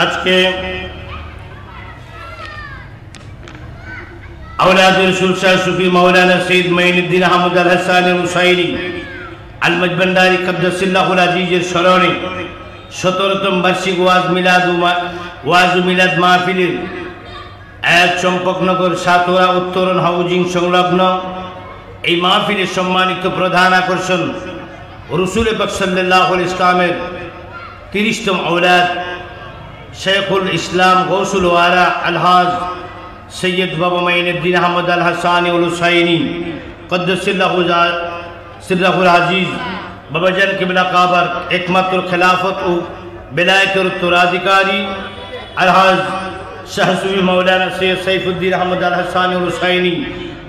আজকে আওলাদুর রসুল শাহ সুফি মাওলানা সৈয়দ মাইনুদ্দিন আহমদ আল হাসান আল হুসাইনি আল মজবন্দারি কদ্দাসিল্লাহুল আজিজের স্মরণে 17তম বার্ষিক ওয়াজ মিলাদ মাহফিলের আয়াত চম্পকনগর সাতোয়া উত্তরণ হাউজিং সংলগ্ন এই মাহফিলের সম্মানিত প্রধান আকর্ষণ রসুল পাক সাল্লাল্লাহু আলাইহি ইসলামের 30তম আওলাদ শেখুল ইসলাম গৌসুল ওয়ারা আলহাজ সৈয়দ বাবা মাইনুদ্দিন আহমদ আল হাসান আল হুসাইনি কদ্দাসিল্লাহুল আজিজ বাবাজান কিবলা কাবার একমাত্র খেলাফত ও বেলায়েতের উত্তরাধিকারী আলহাজ শাহ সুফি মাওলানা সৈয়দ সাইফুদ্দিন আহমদ আল হাসান আল হুসাইনি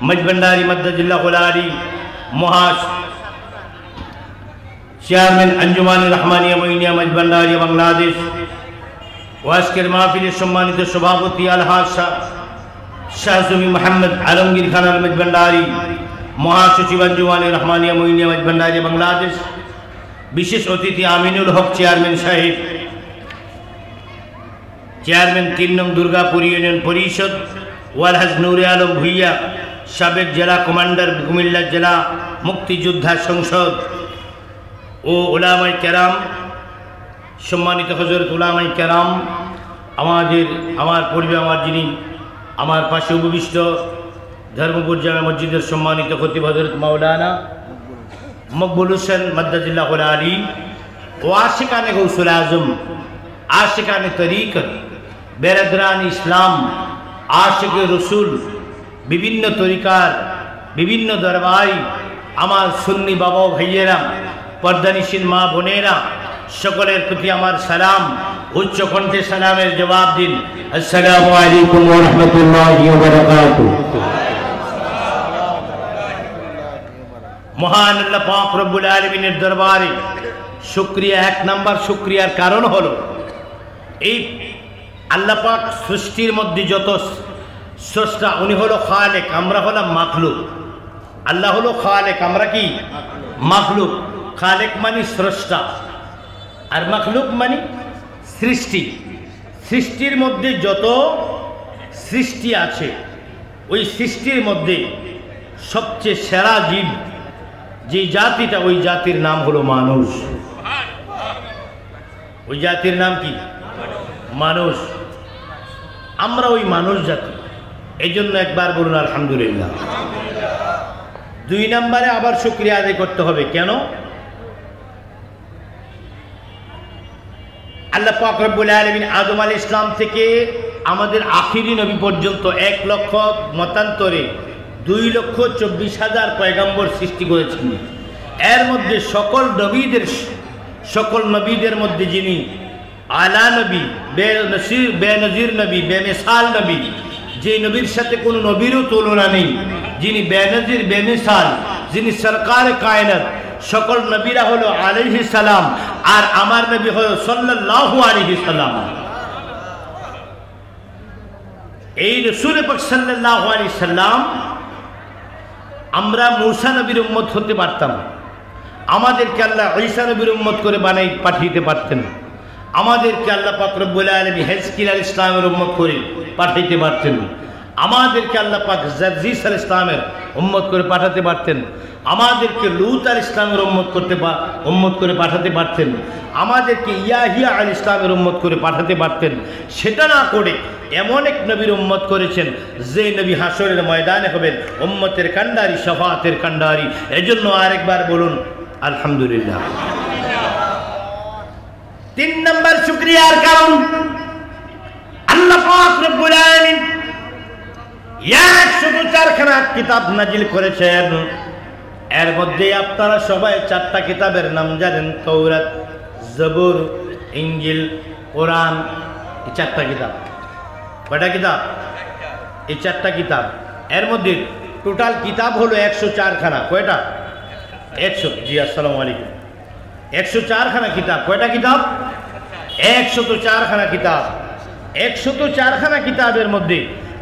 মজবন্দারি মদ্দাজিল্লাহুল আলী মহাস চেয়ারম্যান আঞ্জুমান রহমানিয়া মঈনিয়া মজবন্দারি বাংলাদেশ ও আজকের মাহফিলের সম্মানিত সভাপতি আলহাজ শাহ সুফি মোহাম্মদ আলমগীর খান আল মজবন্দারি মহাসচিব আঞ্জুমান রহমানিয়া মঈনিয়া মজবন্দারি বাংলাদেশ বিশেষ অতিথি আমিনুল হক চেয়ারম্যান সাহেব চেয়ারম্যান 3 নং দুর্গাপুর ইউনিয়ন পরিষদ ওয়ালহাজ নুরে আলম ভুইয়া সাবেক জেলা কমান্ডার কুমিল্লা জেলা মুক্তিযোদ্ধা সংসদ ও উলামায়ে কেরাম সম্মানিত হযরত উলামায়ে কেরাম আমার পূর্বে যিনি আমার পাশে উপবিষ্ট ধর্মপুর জামে মসজিদের সম্মানিত খতিব হযরত মাওলানা মকবুল হোসেন মদ্দাজিল্লাহুল আলী ও আশিকানে গৌসুল আজম আশিকানে তরিকত বেরাদরান ইসলাম আশিক রসুল বিভিন্ন তরিকার বিভিন্ন দরবারি আমার সুন্নি বাবা ভাইয়েরা পর্দানিশীন মা বোনেরা সকলের প্রতি আমার সালাম উচ্চ কণ্ঠে সালামের জবাব দিন আসসালামু আলাইকুম ওয়া রাহমাতুল্লাহি ওয়া বারাকাতুহু। মহান আল্লাহ পাক রব্বুল আলামিনের দরবারে শুকরিয়া, 1 নম্বর শুকরিয়ার কারণ হলো এই আল্লাহ পাক সৃষ্টির মধ্যে যত স্রষ্টা উনি হলো খালেক, আমরা হলাম মাখলুক। আল্লাহ হলো খালেক, আমরা কি মাখলুক। খালেক মানে স্রষ্টা আর মাখলুক মানে সৃষ্টি। সৃষ্টির মধ্যে যত সৃষ্টি আছে ওই সৃষ্টির মধ্যে সবচেয়ে সেরা জীব যে জাতিটা, ওই জাতির নাম হলো মানুষ। ওই জাতির নাম কি? মানুষ। আমরা ওই মানুষ জাতি, এই জন্য একবার বলুন আলহামদুলিল্লাহ। 2 নম্বরে আবার শুকরিয়া আদায় করতে হবে। কেন? আল্লাহ পাক রব্বুল আলামিন আদম আলাইহিস সালাম থেকে আমাদের আখিরি নবী পর্যন্ত 1 লক্ষ মতান্তরে 2,24,000 পয়গম্বর সৃষ্টি করেছেন। এর মধ্যে সকল নবীদের মধ্যে যিনি আলা নবী, বেনজির নবী, বেমিসাল নবী, যে নবীর সাথে কোনো নবীরও তুলনা নেই, যিনি বেনজির বেমিসাল, যিনি সরকার কায়নাত, সকল নবীরা হলো আলাইহিস সালাম, আর আমার নবী হলো সাল্লাল্লাহু আলাইহি সাল্লাম। এই রাসূল পাক সাল্লাল্লাহু আলাইহি সাল্লাম, আমরা মূসা নবীর উম্মত হতে পারতাম, আমাদেরকে আল্লাহ ঈসা নবীর উম্মত করে পাঠিয়ে পারতেন, আমাদেরকে আল্লাহ পাক রব্বুল আলামিন হেজকিল আলাইহিস সালামের উম্মত করে পাঠাইতে পারতেন, আমাদেরকে আল্লাহ পাক জারজিস আলাইহিস সালামের উম্মত করে পাঠাতে পারতেন, আমাদেরকে লূত আলাইহিস সালামের উম্মত করে পাঠাতে পারতেন, আমাদেরকে ইয়াহিয়া আলাইহিস সালামের উম্মত করে পাঠাতে পারতেন। সেটা না করে এমন এক নবীর উম্মত করেছেন যে নবী হাসরের ময়দানে হবেন উম্মতের কান্ডারি, শাফাআতের কান্ডারি। এজন্য আরেকবার বলুন আলহামদুলিল্লাহ। 3 নম্বর শুকরিয়ার কারণ 104খানা কিতাব নাজিল করেছেন। এর মধ্যে আপনারা সবাই 4টা কিতাবের নাম জানেন, তাওরাত, জবুর, ইনজিল, কোরআন। এই 4টা কিতাব। কয়টা কিতাব? এই 4টা কিতাব। এর মধ্যে টোটাল কিতাব হলো 104খানা। কয়টা? 100। জি আসসালামু আলাইকুম। 104খানা কিতাব। কয়টা কিতাব? 104খানা কিতাব। 104খানা কিতাবের মধ্যে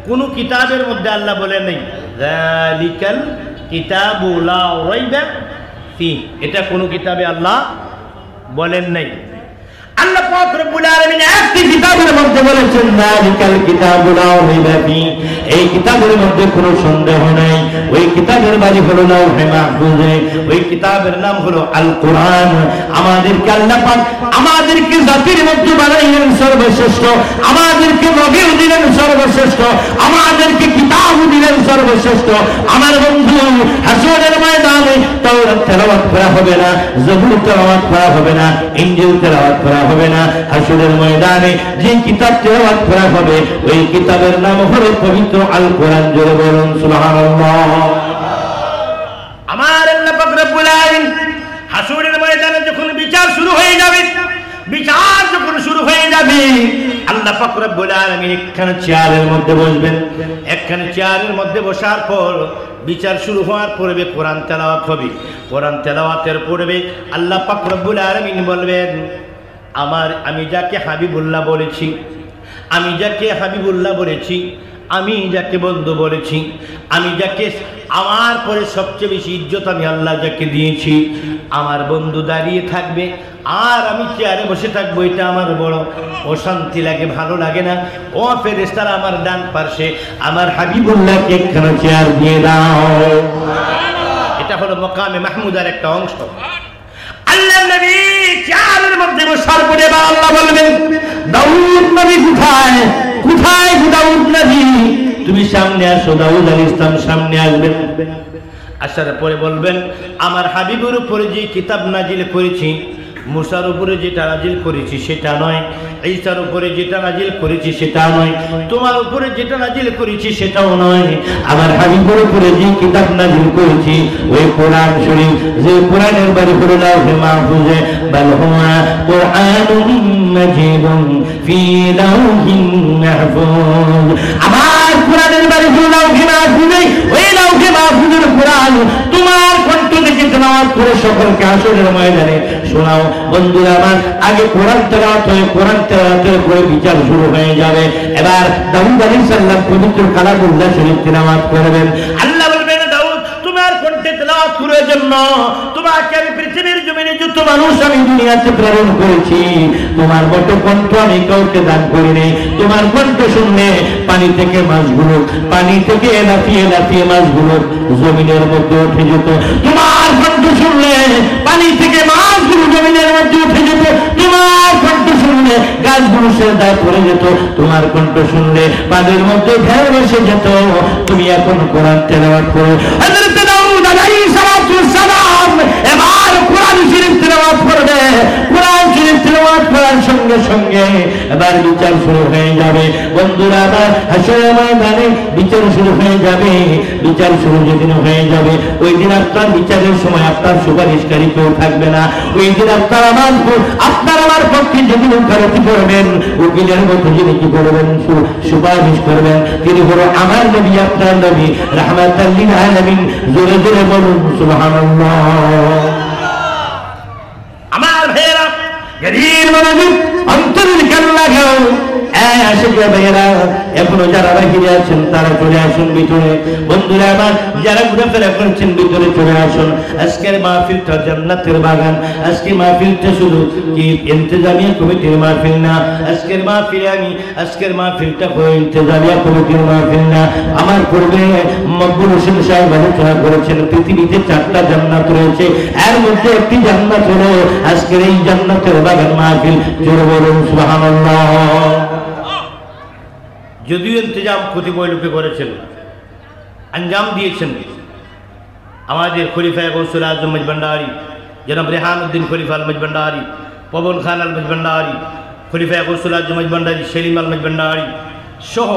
কোন কিতাবের মধ্যে আল্লাহ বলেন নাই যালিকাল কিতাবু লা রাইবা ফিহি, এটা কোন কিতাবে আল্লাহ বলেন নাই। আল্লাহ পাক রব্বুল আলামিন একটি কিতাবের মধ্যে বলেছেন যালিকাল কিতাবু লা রাইবা ফিহি, এই কিতাবের মধ্যে কোনো সন্দেহ নাই। ওই কিতাবের বাড়ি হলো লাউহে মাহফুজে, ওই কিতাবের নাম হলো আল কোরআন। আমাদেরকে আল্লাহ পাক আমাদেরকে জাতির মধ্যে বানাইলেন সর্বশ্রেষ্ঠ, আমাদেরকে নবী দিলেন সর্বশ্রেষ্ঠ, আমাদেরকে কিতাব দিলেন সর্বশ্রেষ্ঠ। আমার বন্ধু, হাসরের ময়দানে তাওরাত তেলাওয়াত করা হবে না, জবুর তেলাওয়াত করা হবে না, ইনজিল তেলাওয়াত করা হবে না। হাসরের ময়দানে যে কিতাব তেলাওয়াত করা হবে ওই কিতাবের নাম হলো পবিত্র আল কোরআন। জোরে বলুন সুবহানাল্লাহ। আমার আল্লাহ পাক রব্বুল আলামিন হাসরের ময়দানে যখন বিচার শুরু হয়ে যাবে, বিচার যখন শুরু হয়ে যাবে, আল্লাহ পাক রব্বুল আলামিন একখানে চেয়ারের মধ্যে বসবেন। একখানে চেয়ারের মধ্যে বসার পর বিচার শুরু হওয়ার পূর্বে কোরআন তেলাওয়াত হবে। কোরআন তেলাওয়াতের পূর্বে আল্লাহ পাক রব্বুল আলামিন বলবেন, আমি যাকে হাবিবুল্লাহ বলেছি, আমি যাকে হাবিবুল্লাহ বলেছি, আমি যাকে বন্ধু বলেছি, আমি যাকে আমার পরে সবচেয়ে বেশি ইজ্জত আমি আল্লাহ যাকে দিয়েছি, আমার বন্ধু দাঁড়িয়ে থাকবে আর আমি চেয়ারে বসে থাকবো। এটা আমার বড় অশান্তি লাগে, ভালো লাগে না। ও ফেরেশতারা আমার ডান পাশে আমার হাবিবুল্লাহকে একখানা চেয়ার দিয়ে দাও। এটা হলো মাকামে মাহমুদার একটা অংশ। আল্লাহ নবী চেয়ারের মধ্যে বসার পরে আল্লাহ বলবেন, দাউদ নবী কোথায়? কোথায় দাউদ নবী? তুমি সামনে আসো। দাউদ আলাইহিস সালাম সামনে আসবেন। আসার পরে বলবেন, আমার হাবিবের উপরে যে কিতাব নাজিল করেছি, মুসার উপরে যেটা নাজিল করেছি সেটা নয়, ঈসার উপরে যেটা নাজিল করেছি সেটা নয়, তোমার উপরে যেটা নাজিল করেছি সেটাও নয়। আমার হাবিবের উপরে যে কিতাব নাজিল করেছি ওই কোরআন শরীফ, যে কোরআনের বাড়ি হলো লাউহে মাহফুজে, বাল হুয়া কুরআনুম মাজিদুন ফি লাউহিন মাহফুজ। আমার কোরআনের বাড়ি হলো লাউহে মাহফুজে, ওই লাউহে মাহফুজের কোরআন তোমার কণ্ঠ থেকে তেলাওয়াত করে সকলকে হাসরের ময়দানে শোনাও। বন্ধুরা আমার, আগে কোরআন তেলাওয়াত হয়ে কোরআন তেলাওয়াতের পরে বিচার শুরু হয়ে যাবে। এবার দাউদ আলাইহিস সালাম পবিত্র কালামুল্লাহ শরীফ তেলাওয়াত করবেন। আল্লাহ বলবেন, দাউদ তোমার কণ্ঠে তেলাওয়াত করার জন্য তোমাকে আমি পৃথিবীর জমিনে যত মানুষ আমি দুনিয়াতে প্রেরণ করেছি, তোমার মতো কণ্ঠ আমি কাউকে দান করিনি। তোমার কণ্ঠ শুনলে পানি থেকে মাছগুলো, পানি থেকে লাফিয়ে লাফিয়ে মাছগুলো জমিনের মধ্যে উঠে যেত। তোমার কণ্ঠ শুনলে পানি থেকে মাছগুলো জমিনের মধ্যে উঠে যেত। তোমার কণ্ঠ শুনলে গাছগুলো সেজদায় পড়ে যেত। তোমার কণ্ঠ শুনলে পানির মধ্যে ঢেউ এসে যেত। তুমি এখন কোরআন তেলাওয়াত করো। হযরত দাউদ আলাইহিস সালাম এবার কোরআন শরীফ তেলাওয়াত করবে। কোরআন শরীফ তেলাওয়াত করার সঙ্গে সঙ্গে এবার বিচার শুরু হয়ে যাবে। বন্ধুরা আমার, হাসরের ময়দানে বিচার শুরু হয়ে যাবে। বিচার শুরু যেদিন হয়ে যাবে ওই দিন আপনার বিচারের সময় আপনার সুপারিশকারী কেউ থাকবে না। ওই দিন আপনার আমার পক্ষে যেদিন ওকালতি করবেন, উকিলের মতো যিনি কি করবেন, সুপারিশ করবেন, তিনি হলো আমার নবী, আপনার নবী রাহমাতাল লিল আলামিন। জোরে জোরে বলুন সুবহানাল্লাহ। আমার ভাইয়েরা, গভীর মনোযোগ, অন্তরের কান লাগাও। এখনো যারা বাহিরে আছেন তারা চলে আসুন ভিতরে। বন্ধুরা আমার, যারা ঘুরেফেরা করছেন ভিতরে চলে আসুন। আজকের মাহফিলটা জান্নাতের বাগান। আজকে মাহফিলটা শুধু কি ইন্তেজামিয়া কমিটির মাহফিল না। আজকের মাহফিলটা কোনো ইন্তেজামিয়া কমিটির মাহফিল না। আমার পূর্বে মকবুল হোসেন সাহেব আলোচনা করেছেন পৃথিবীতে 4টা জান্নাত রয়েছে, এর মধ্যে একটি জান্নাত হলো আজকের এই জান্নাতের বাগান মাহফিল। জোরে বলুন সুবহানাল্লাহ। যদিও ইন্তজাম কতিপয় লোকে করেছেন, আঞ্জাম দিয়েছেন আমাদের খলিফা গৌসুল আজম মজভান্ডারী, জনাব রেহান উদ্দিন খলিফা আল মজভান্ডারী, পবন খান আল মজভান্ডারী, খলিফা গৌসুল আজম মজভান্ডারী, সেলিম আল মজভান্ডারী সহ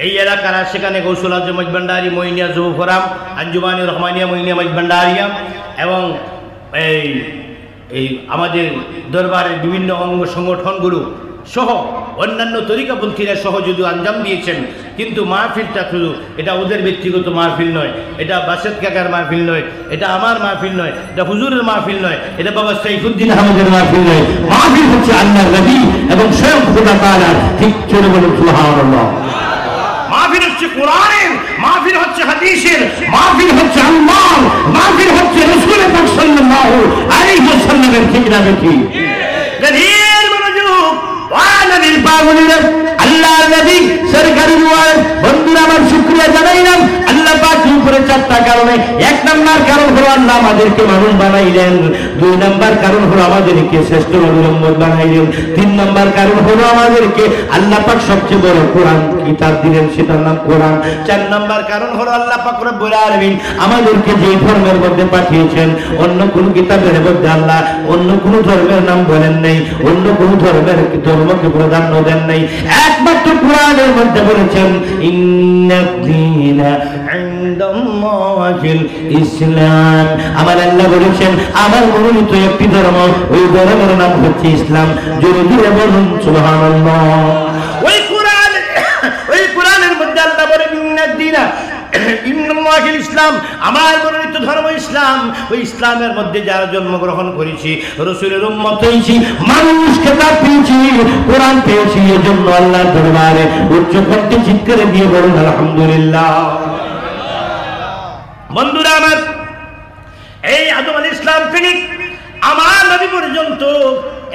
এই এলাকার সেখানে গৌসুল আজম মজভান্ডারি, মইনিয়া যুব ফোরাম, আঞ্জুমানি রহমানিয়া মইনিয়া মজভান্ডারিয়া এবং এই আমাদের দরবারের বিভিন্ন অঙ্গ সংগঠনগুলো সহ অন্যান্য তরিকাপন্থীরা সহ যদিও আঞ্জাম দিয়েছেন, কিন্তু মাহফিলটা শুধু এটা ওদের ব্যক্তিগত মাহফিল নয়, এটা বাসেদ কাকার মাহফিল নয়, এটা আমার মাহফিল নয়, এটা হুজুরের মাহফিল নয়, এটা বাবা সাইফুদ্দিন আহমদের মাহফিল নয়। মাহফিল হচ্ছে আল্লাহর নবী এবং স্বয়ং খোদা তাআলা। ঠিক চলে বলুন সুবহানাল্লাহ। মাহফিল হচ্ছে কোরআনের, মাহফিল হচ্ছে হাদিসের, মাহফিল হচ্ছে আল্লাহ, মাহফিল হচ্ছে রাসূল পাক সাল্লাল্লাহু আলাইহি ওয়াসাল্লামের। ঠিক না ঠিক? গভীর মনোযোগ ওয়ানাবিল পাগলিরা আল্লাহর নবী সরকারি ওয়াজ। বন্ধুরা আমার শুকরিয়া জানাইলাম আল্লাহ পাকের উপরে চারটা কারণে। এক নাম্বার কারণ হলো আল্লাহ আমাদেরকে মানুষ বানাইলেন। দুই নাম্বার কারণ হলো আমাদেরকে শ্রেষ্ঠ নবীর উম্মত বানাইলেন। তিন নাম্বার কারণ হলো আমাদেরকে আল্লাহ পাক সবচেয়ে বড় কোরআন কিতাব দিলেন, সেটার নাম কোরআন। চার নাম্বার কারণ হলো আল্লাহ পাক রব্বুল আলামিন আমাদেরকে যে ধর্মের মধ্যে পাঠিয়েছেন, অন্য কোন কিতাবের মধ্যে আল্লাহ অন্য কোন ধর্মের নাম বলেন নাই, অন্য কোন ধর্মের ধর্মকে প্রাধান্য দেন নাই, একমাত্র কোরআনের মধ্যে বলেছেন ইন্নাদ-দীনা ইনদাল্লাহিল ইসলাম। আমার আল্লাহ বলেছেন আমার মনোনীত একটি ধর্ম, ওই ধর্মের নাম হচ্ছে ইসলাম। জোরে জোরে বলুন সুবহানাল্লাহ। ওই কোরআনের মধ্যে আল্লাহ বলেন ইন্নাদ-দীনা ইনদাল্লাহিল ইসলাম, আমার মনোনীত ধর্ম ইসলাম। ওই ইসলামের মধ্যে যারা জন্মগ্রহণ করেছি, রাসূলের উম্মত হয়েছি, মানুষ কিতাব পেয়েছি, কোরআন পেয়েছি, এজন্য আল্লাহর দরবারে উচ্চ কণ্ঠে চিৎকার দিয়ে বলুন আলহামদুলিল্লাহ। বন্ধুরা আমার, এই আদম আলাইহিস সালাম থেকে আমার নবী পর্যন্ত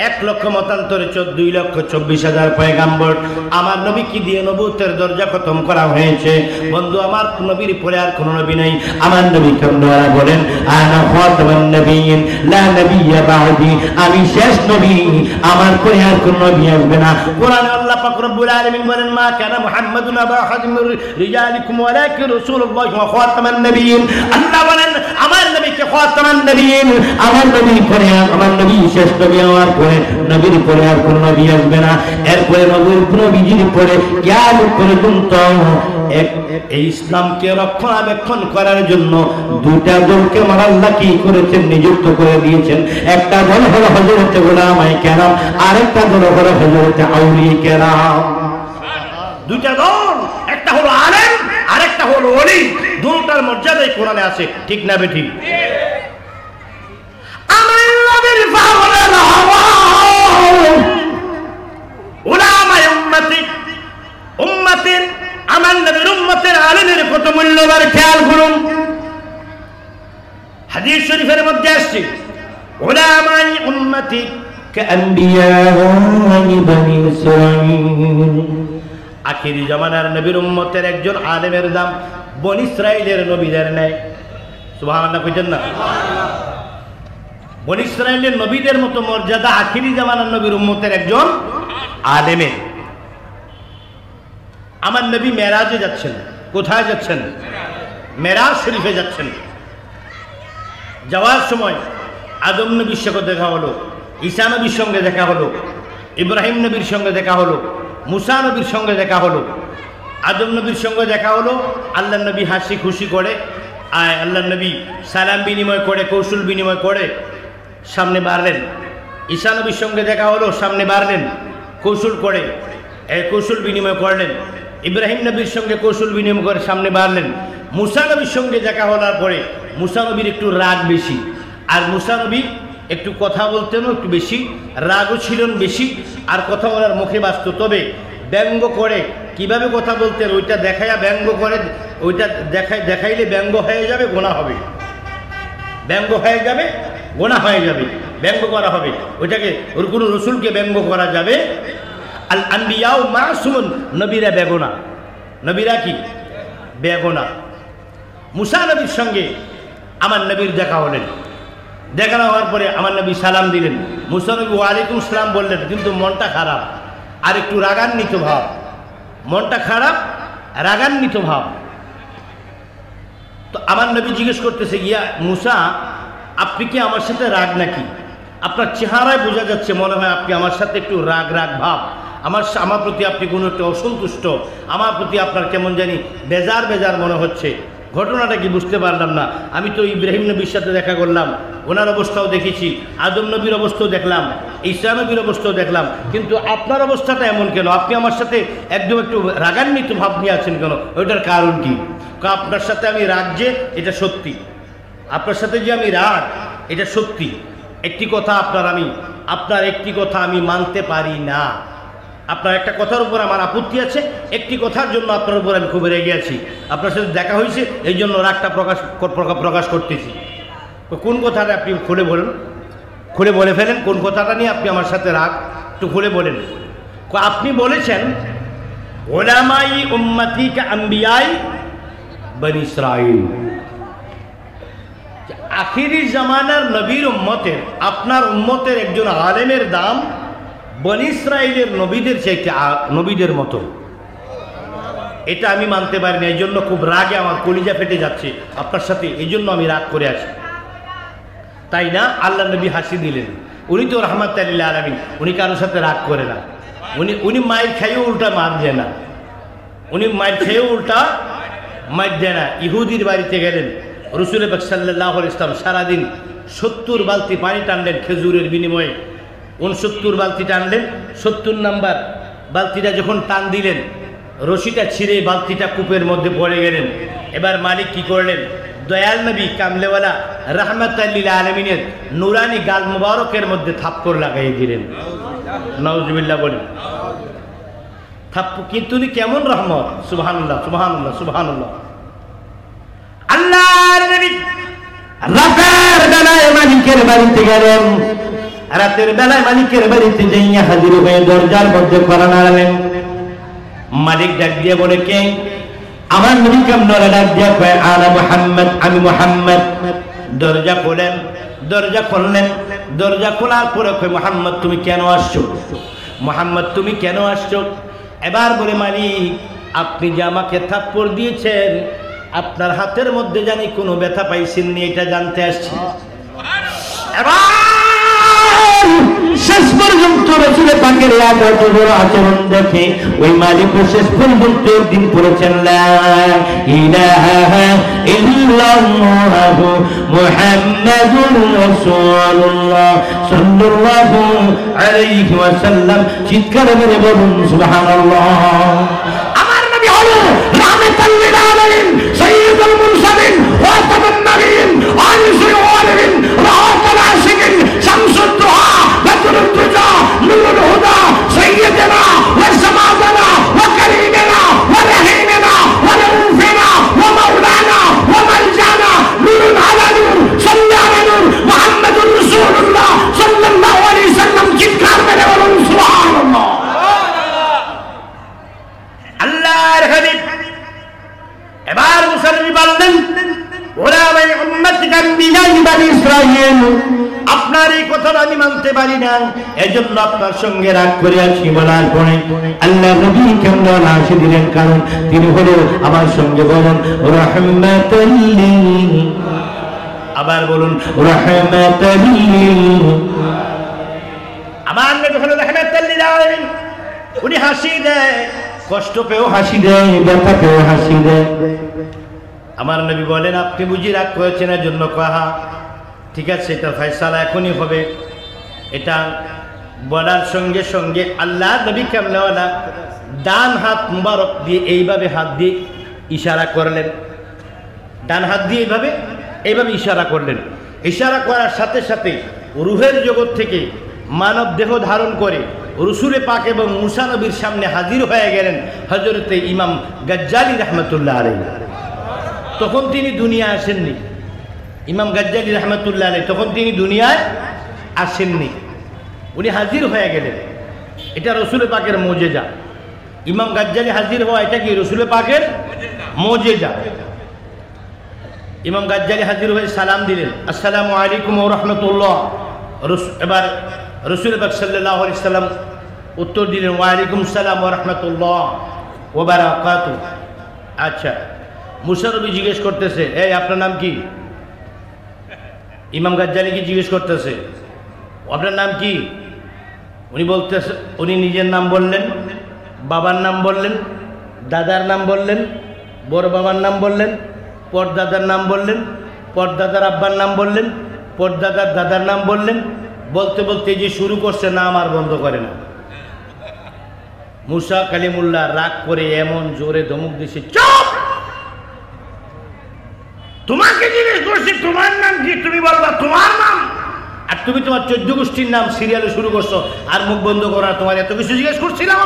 1 লক্ষ মতান্তরে 2,24,000 পয়গাম্বর আমার নবী কি দিয়ে নবুয়তের দরজা খতম করা হয়েছে। বন্ধু আমার নবীর পরে আর কোন নবী নাই। আমার নবী কেমনরা বলেন আনা খাতামুন নবিয়্যিন লা নবিয়্যা বা'দি, আমি শেষ নবী, আমার পরে আর কোন নবী আসবে না। কোরআনে আল্লাহ পাক রব্বুল আলামিন বলেন মা কানা মুহাম্মাদুন আবা আহাদিন মির রিজালিকুম ওয়ালাকিন রাসূলুল্লাহি ওয়া খাতামুন নবিয়্যিন। আল্লাহ বলেন আমার নবীকে খাতামুন নবিয়্যিন, আমার নবীর পরে আমার নবী শেষ নবী, আমার নবীর পরে আর কোন নবী আসবে না। এরপরে নবীর নবীজির পরে কিয়ামত পর্যন্ত এই ইসলামকে রক্ষণাবেক্ষণ করার জন্য দুটা দলকে আমার আল্লাহ কি করেছেন, নিযুক্ত করে দিয়েছেন। একটা দল হলো হযরতে উলামায়ে কেরাম, আরেকটা দল হলো হযরতে আউলিয়া কেরাম। দুটা দল, একটা হলো আলেম, আরেকটা হলো ওলি। দুটার মর্যাদাই কোরআনে আছে। ঠিক না বে ঠিক? আমার নবীর পাগলের হওয়া উলামায়ে উম্মতের আমার নবীর উম্মতের আলেমের কত মূল্যবান খেয়াল করুন। হাদিস শরীফের মধ্যে আসছে উলামায়ে উম্মতি কাআনবিয়াই বনি ইসরাঈল, আখিরি জামানার নবীর উম্মতের একজন আলেমের দাম বনি ইসরাঈলের নবীদের ন্যায়। সুবহানাল্লাহ কইতেন না? বনি ইসরাঈলের নবীদের মতো মর্যাদা আখিরি জামানার নবীর উম্মতের একজন আলেমের। আমার নবী মেরাজে যাচ্ছেন। কোথায় যাচ্ছেন? মেরাজ শরীফে যাচ্ছেন। যাওয়ার সময় আদম নবীর সঙ্গে দেখা হলো, ঈসা নবীর সঙ্গে দেখা হলো, ইব্রাহিম নবীর সঙ্গে দেখা হলো, মুসা নবীর সঙ্গে দেখা হলো। আদম নবীর সঙ্গে দেখা হলো, আল্লাহ নবী হাসি খুশি করে, আল্লাহ নবী সালাম বিনিময় করে, কৌশল বিনিময় করে সামনে বাড়লেন। ঈসা নবীর সঙ্গে দেখা হলো, সামনে বাড়লেন, কৌশল করে কৌশল বিনিময় করলেন। ইব্রাহিম নবীর সঙ্গে কৌশল বিনিময় করে সামনে বাড়লেন। মুসা নবীর সঙ্গে দেখা হওয়ার পরে মুসা নবীর একটু রাগ বেশি, আর মুসা নবী একটু কথা বলতেনও একটু বেশি, রাগও ছিলেন বেশি, আর কথা বলার মুখে বাঁচত। তবে ব্যঙ্গ করে কিভাবে কথা বলতেন ওইটা দেখাইয়া ব্যঙ্গ করে, ওইটা দেখাইলে ব্যঙ্গ হয়ে যাবে, গোনা হবে। ব্যঙ্গ হয়ে যাবে, গোনা হয়ে যাবে, ব্যঙ্গ করা হবে ওইটাকে। ওর কোনো রসুলকে ব্যঙ্গ করা যাবে। আল আম্বিয়াউ মাসুমুন, নবীরা বেগুনা। নবীরা কি? বেগুনা। মুসা নবীর সঙ্গে আমার নবীর দেখা হলেন। দেখা হওয়ার পরে আমার নবী সালাম দিলেন। মুসা নবী ওয়ালাইকুম সালাম বললেন, কিন্তু মনটা খারাপ আর একটু রাগান্বিত ভাব। মনটা খারাপ, রাগান্বিত ভাব। তো আমার নবী জিজ্ঞেস করতেছে, ইয়া মুসা, আপনি কি আমার সাথে রাগ নাকি? আপনার চেহারায় বোঝা যাচ্ছে মনে হয় আপনি আমার সাথে একটু রাগ রাগ ভাব। আমার প্রতি আপনি কোনো একটা অসন্তুষ্ট, আমার প্রতি আপনার কেমন জানি বেজার বেজার মনে হচ্ছে। ঘটনাটা কি বুঝতে পারলাম না। আমি তো ইব্রাহিম নবীর সাথে দেখা করলাম, ওনার অবস্থাও দেখেছি, আদম নবীর অবস্থাও দেখলাম, ঈসা নবীর অবস্থাও দেখলাম, কিন্তু আপনার অবস্থাটা এমন কেন? আপনি আমার সাথে একদম একটু রাগান্বিত ভাব নিয়ে আছেন কেন? ওইটার কারণ কি? আপনার সাথে আমি রাগ যে এটা সত্যি, আপনার সাথে যে আমি রাগ এটা সত্যি। একটি কথা আপনার একটি কথা আমি মানতে পারি না। আপনার একটা কথার উপর আমার আপত্তি আছে, একটি কথার জন্য আপনার উপর আমি খুব রেগে আছি। আপনার সাথে দেখা হয়েছে, এই জন্য রাগটা প্রকাশ করতেছি। তো কোন কথাটা আপনি খুলে বলে ফেলেন, কোন কথাটা নিয়ে আপনি আমার সাথে রাগ, একটু খুলে বলেন। আপনি বলেছেন উলামাই উম্মতি কা আম্বিয়াই বনি ইসরাইল, আখিরি জামানার নবীর উম্মতের, আপনার উম্মতের একজন আলেমের দাম বনি ইসরাইলের নবীদের চাইতে নবীদের মতো। এটা আমি মানতে পারি না, এই জন্য খুব রাগে আমার কলিজা ফেটে যাচ্ছে আপনার সাথে, এই জন্য আমি রাগ করে আছি। তাই না? আল্লাহ নবী হাসি দিলেন, উনি তো রাহমাতুল লিল আলামিন, উনি কারোর সাথে রাগ করে না। উনি মায়ের খেয়েও উল্টা মার দেয় না, উনি মায়ের খেয়েও উল্টা মার দেয় না। ইহুদির বাড়িতে গেলেন, রাসূল পাক সাল্লাল্লাহু আলাইহি ওয়াসাল্লাম সারাদিন 70 বালতি পানি টানলেন খেজুরের বিনিময়ে। 69 বালতি টানলেন, 70 নাম্বার বালতিটা যখন টান দিলেন, রশিটা ছিঁড়ে বালতিটা কূপের মধ্যে পড়ে গেলেন। এবার মালিক কি করলেন? দয়াল নবী কামলেওয়ালা রাহমাতুল লিল আলামিনের নুরানি গাল মুবারকের মধ্যে থাপ্পড় লাগাই দিলেন। নাউজুবিল্লাহ বলেন। কিন্তু উনি কেমন রহমত! সুবহানাল্লাহ, সুবহানাল্লাহ, সুবহানাল্লাহ। আল্লাহর নবী রাতের বেলায় মালিকের বাড়িতে গেলেন, রাতের বেলায় মালিকের বাড়িতে যাইয়া হাজির হয়ে দরজার মধ্যে কড়া নাড়লেন। মালিক ডাক দিয়ে বলে, কে? আমার নবী কামনারা ডাক দিয়ে কয়, আনা মুহাম্মদ, আমি মুহাম্মদ। দরজা খোলেন, দরজা খুললেন। দরজা খোলার পরে কয়, মুহাম্মদ তুমি কেন আসছো? মুহাম্মদ তুমি কেন আসছো? এবার বলে, মালিক আপনি যে আমাকে থাপ্পড় দিয়েছেন, আপনার হাতের মধ্যে জানি কোনো ব্যথা পাইছেন নি, এটা জানতে আসছি। এবার শেষ পর্যন্ত রাসূল পাকের আচরণ দেখে ওই মালিক শেষ পর্যন্ত একদিন পড়েছেন, লা ইলাহা ইল্লাল্লাহু মুহাম্মাদুর রাসূলুল্লাহ সাল্লাল্লাহু আলাইহি ওয়াসাল্লাম। চিৎকার করে বলুন সুবহানাল্লাহ। আমার নবী হলো রাহমাতুল লিল আলামিন, সাইয়্যিদুল মুরসালিন, খাতামুন নবিয়্যিন, আনিসুল ওয়ালিদিন, রাহাতুল আশিকিন, শামসুদ দুহা, বদরুদ দুজা, নূরুল হুদা, সাইয়্যিদুনা ওয়া সামাদানা ওয়া কারীমিনা ওয়া রহিমিনা ওয়া রউফিনা ওয়া মাওলানা ওয়া মালজানা, নূরুল আলা নূর, সাল্লাল্লাহু আলা নূর, মুহাম্মাদুর রাসূলুল্লাহ সাল্লাল্লাহু আলাইহি ওয়াসাল্লাম। চিৎকার করে বলুন সুবহানাল্লাহ। আল্লাহর হাবিব এবার মুসলমান বললেন, উলামায়ে উম্মতি কাম্বিয়াই বনি ইসরাইল, আপনার এই কথাটা আমি মানতে পারি না, এজন্য আপনার সঙ্গে রাগ করে আছি। বলার পরে আল্লাহ নবী কেমন হাসি দিলেন, কারণ তিনি হলো আমার সঙ্গে বলুন রাহমাতুল লিল, আবার বলুন রাহমাতুল লিল, আমার নবী হলো রাহমাতুল লিল আলামিন। উনি হাসি দেয়, কষ্ট পেয়েও হাসি দেয়, ব্যথা পেয়েও হাসি দেয়। আমার নবী বলেন, আপনি বুঝি রাগ করেছেন এর জন্য? কহা ঠিক আছে, এটা ফয়সালা এখনই হবে। এটা বলার সঙ্গে সঙ্গে আল্লাহ নবী কামলাওয়ালা ডান হাত মুবারক দিয়ে এইভাবে হাত দিয়ে ইশারা করলেন, ডান হাত দিয়ে এইভাবে ইশারা করলেন। ইশারা করার সাথে সাথে রুহের জগৎ থেকে মানব দেহ ধারণ করে রসুলে পাক এবং মুসা নবীর সামনে হাজির হয়ে গেলেন হযরতে ইমাম গাজ্জালী রাহমাতুল্লাহ আলাইহি। তখন তিনি দুনিয়া আসেননি, ইমাম গাজ্জালী রাহমাতুল্লাহ আলাইহি তখন তিনি দুনিয়ায় আসেননি, উনি হাজির হয়ে গেলেন। এটা রসুলে পাকের মুজিজা। ইমাম গাজ্জালী হাজির হওয়া এটা কি রসুলে পাকের মুজিজা। ইমাম গাজ্জালী হাজির হয়ে সালাম দিলেন, আসসালামু আলাইকুম ওয়া রাহমাতুল্লাহ। এবার রসুল পাক সাল্লাল্লাহু আলাইহি সাল্লাম উত্তর দিলেন, ওয়া আলাইকুম সালাম ওয়া রাহমাতুল্লাহ ওয়া বারাকাতুহু। আচ্ছা, মুসা নবী জিজ্ঞেস করতেছে, এই আপনার নাম কি? ইমাম গাজ্জালী কি জিজ্ঞেস করতেছে, আপনার নাম কি? উনি নিজের নাম বললেন, বাবার নাম বললেন, দাদার নাম বললেন, বড় বাবার নাম বললেন, পরদাদার নাম বললেন, পরদাদার আব্বার নাম বললেন, পরদাদার দাদার নাম বললেন। বলতে বলতে যে শুরু করছে, নাম আর বন্ধ করে না। মুসা কালিমুল্লাহ রাগ করে এমন জোরে ধমক দিছে, চুপ! তোমাকে জিজ্ঞেস করছি তোমার নাম কি, তুমি বলবা তোমার নাম, আর তুমি তোমার 14 গোষ্ঠীর নাম সিরিয়ালে শুরু করছো, আর মুখ বন্ধ করা। তোমার এত কিছু জিজ্ঞেস করছিলাম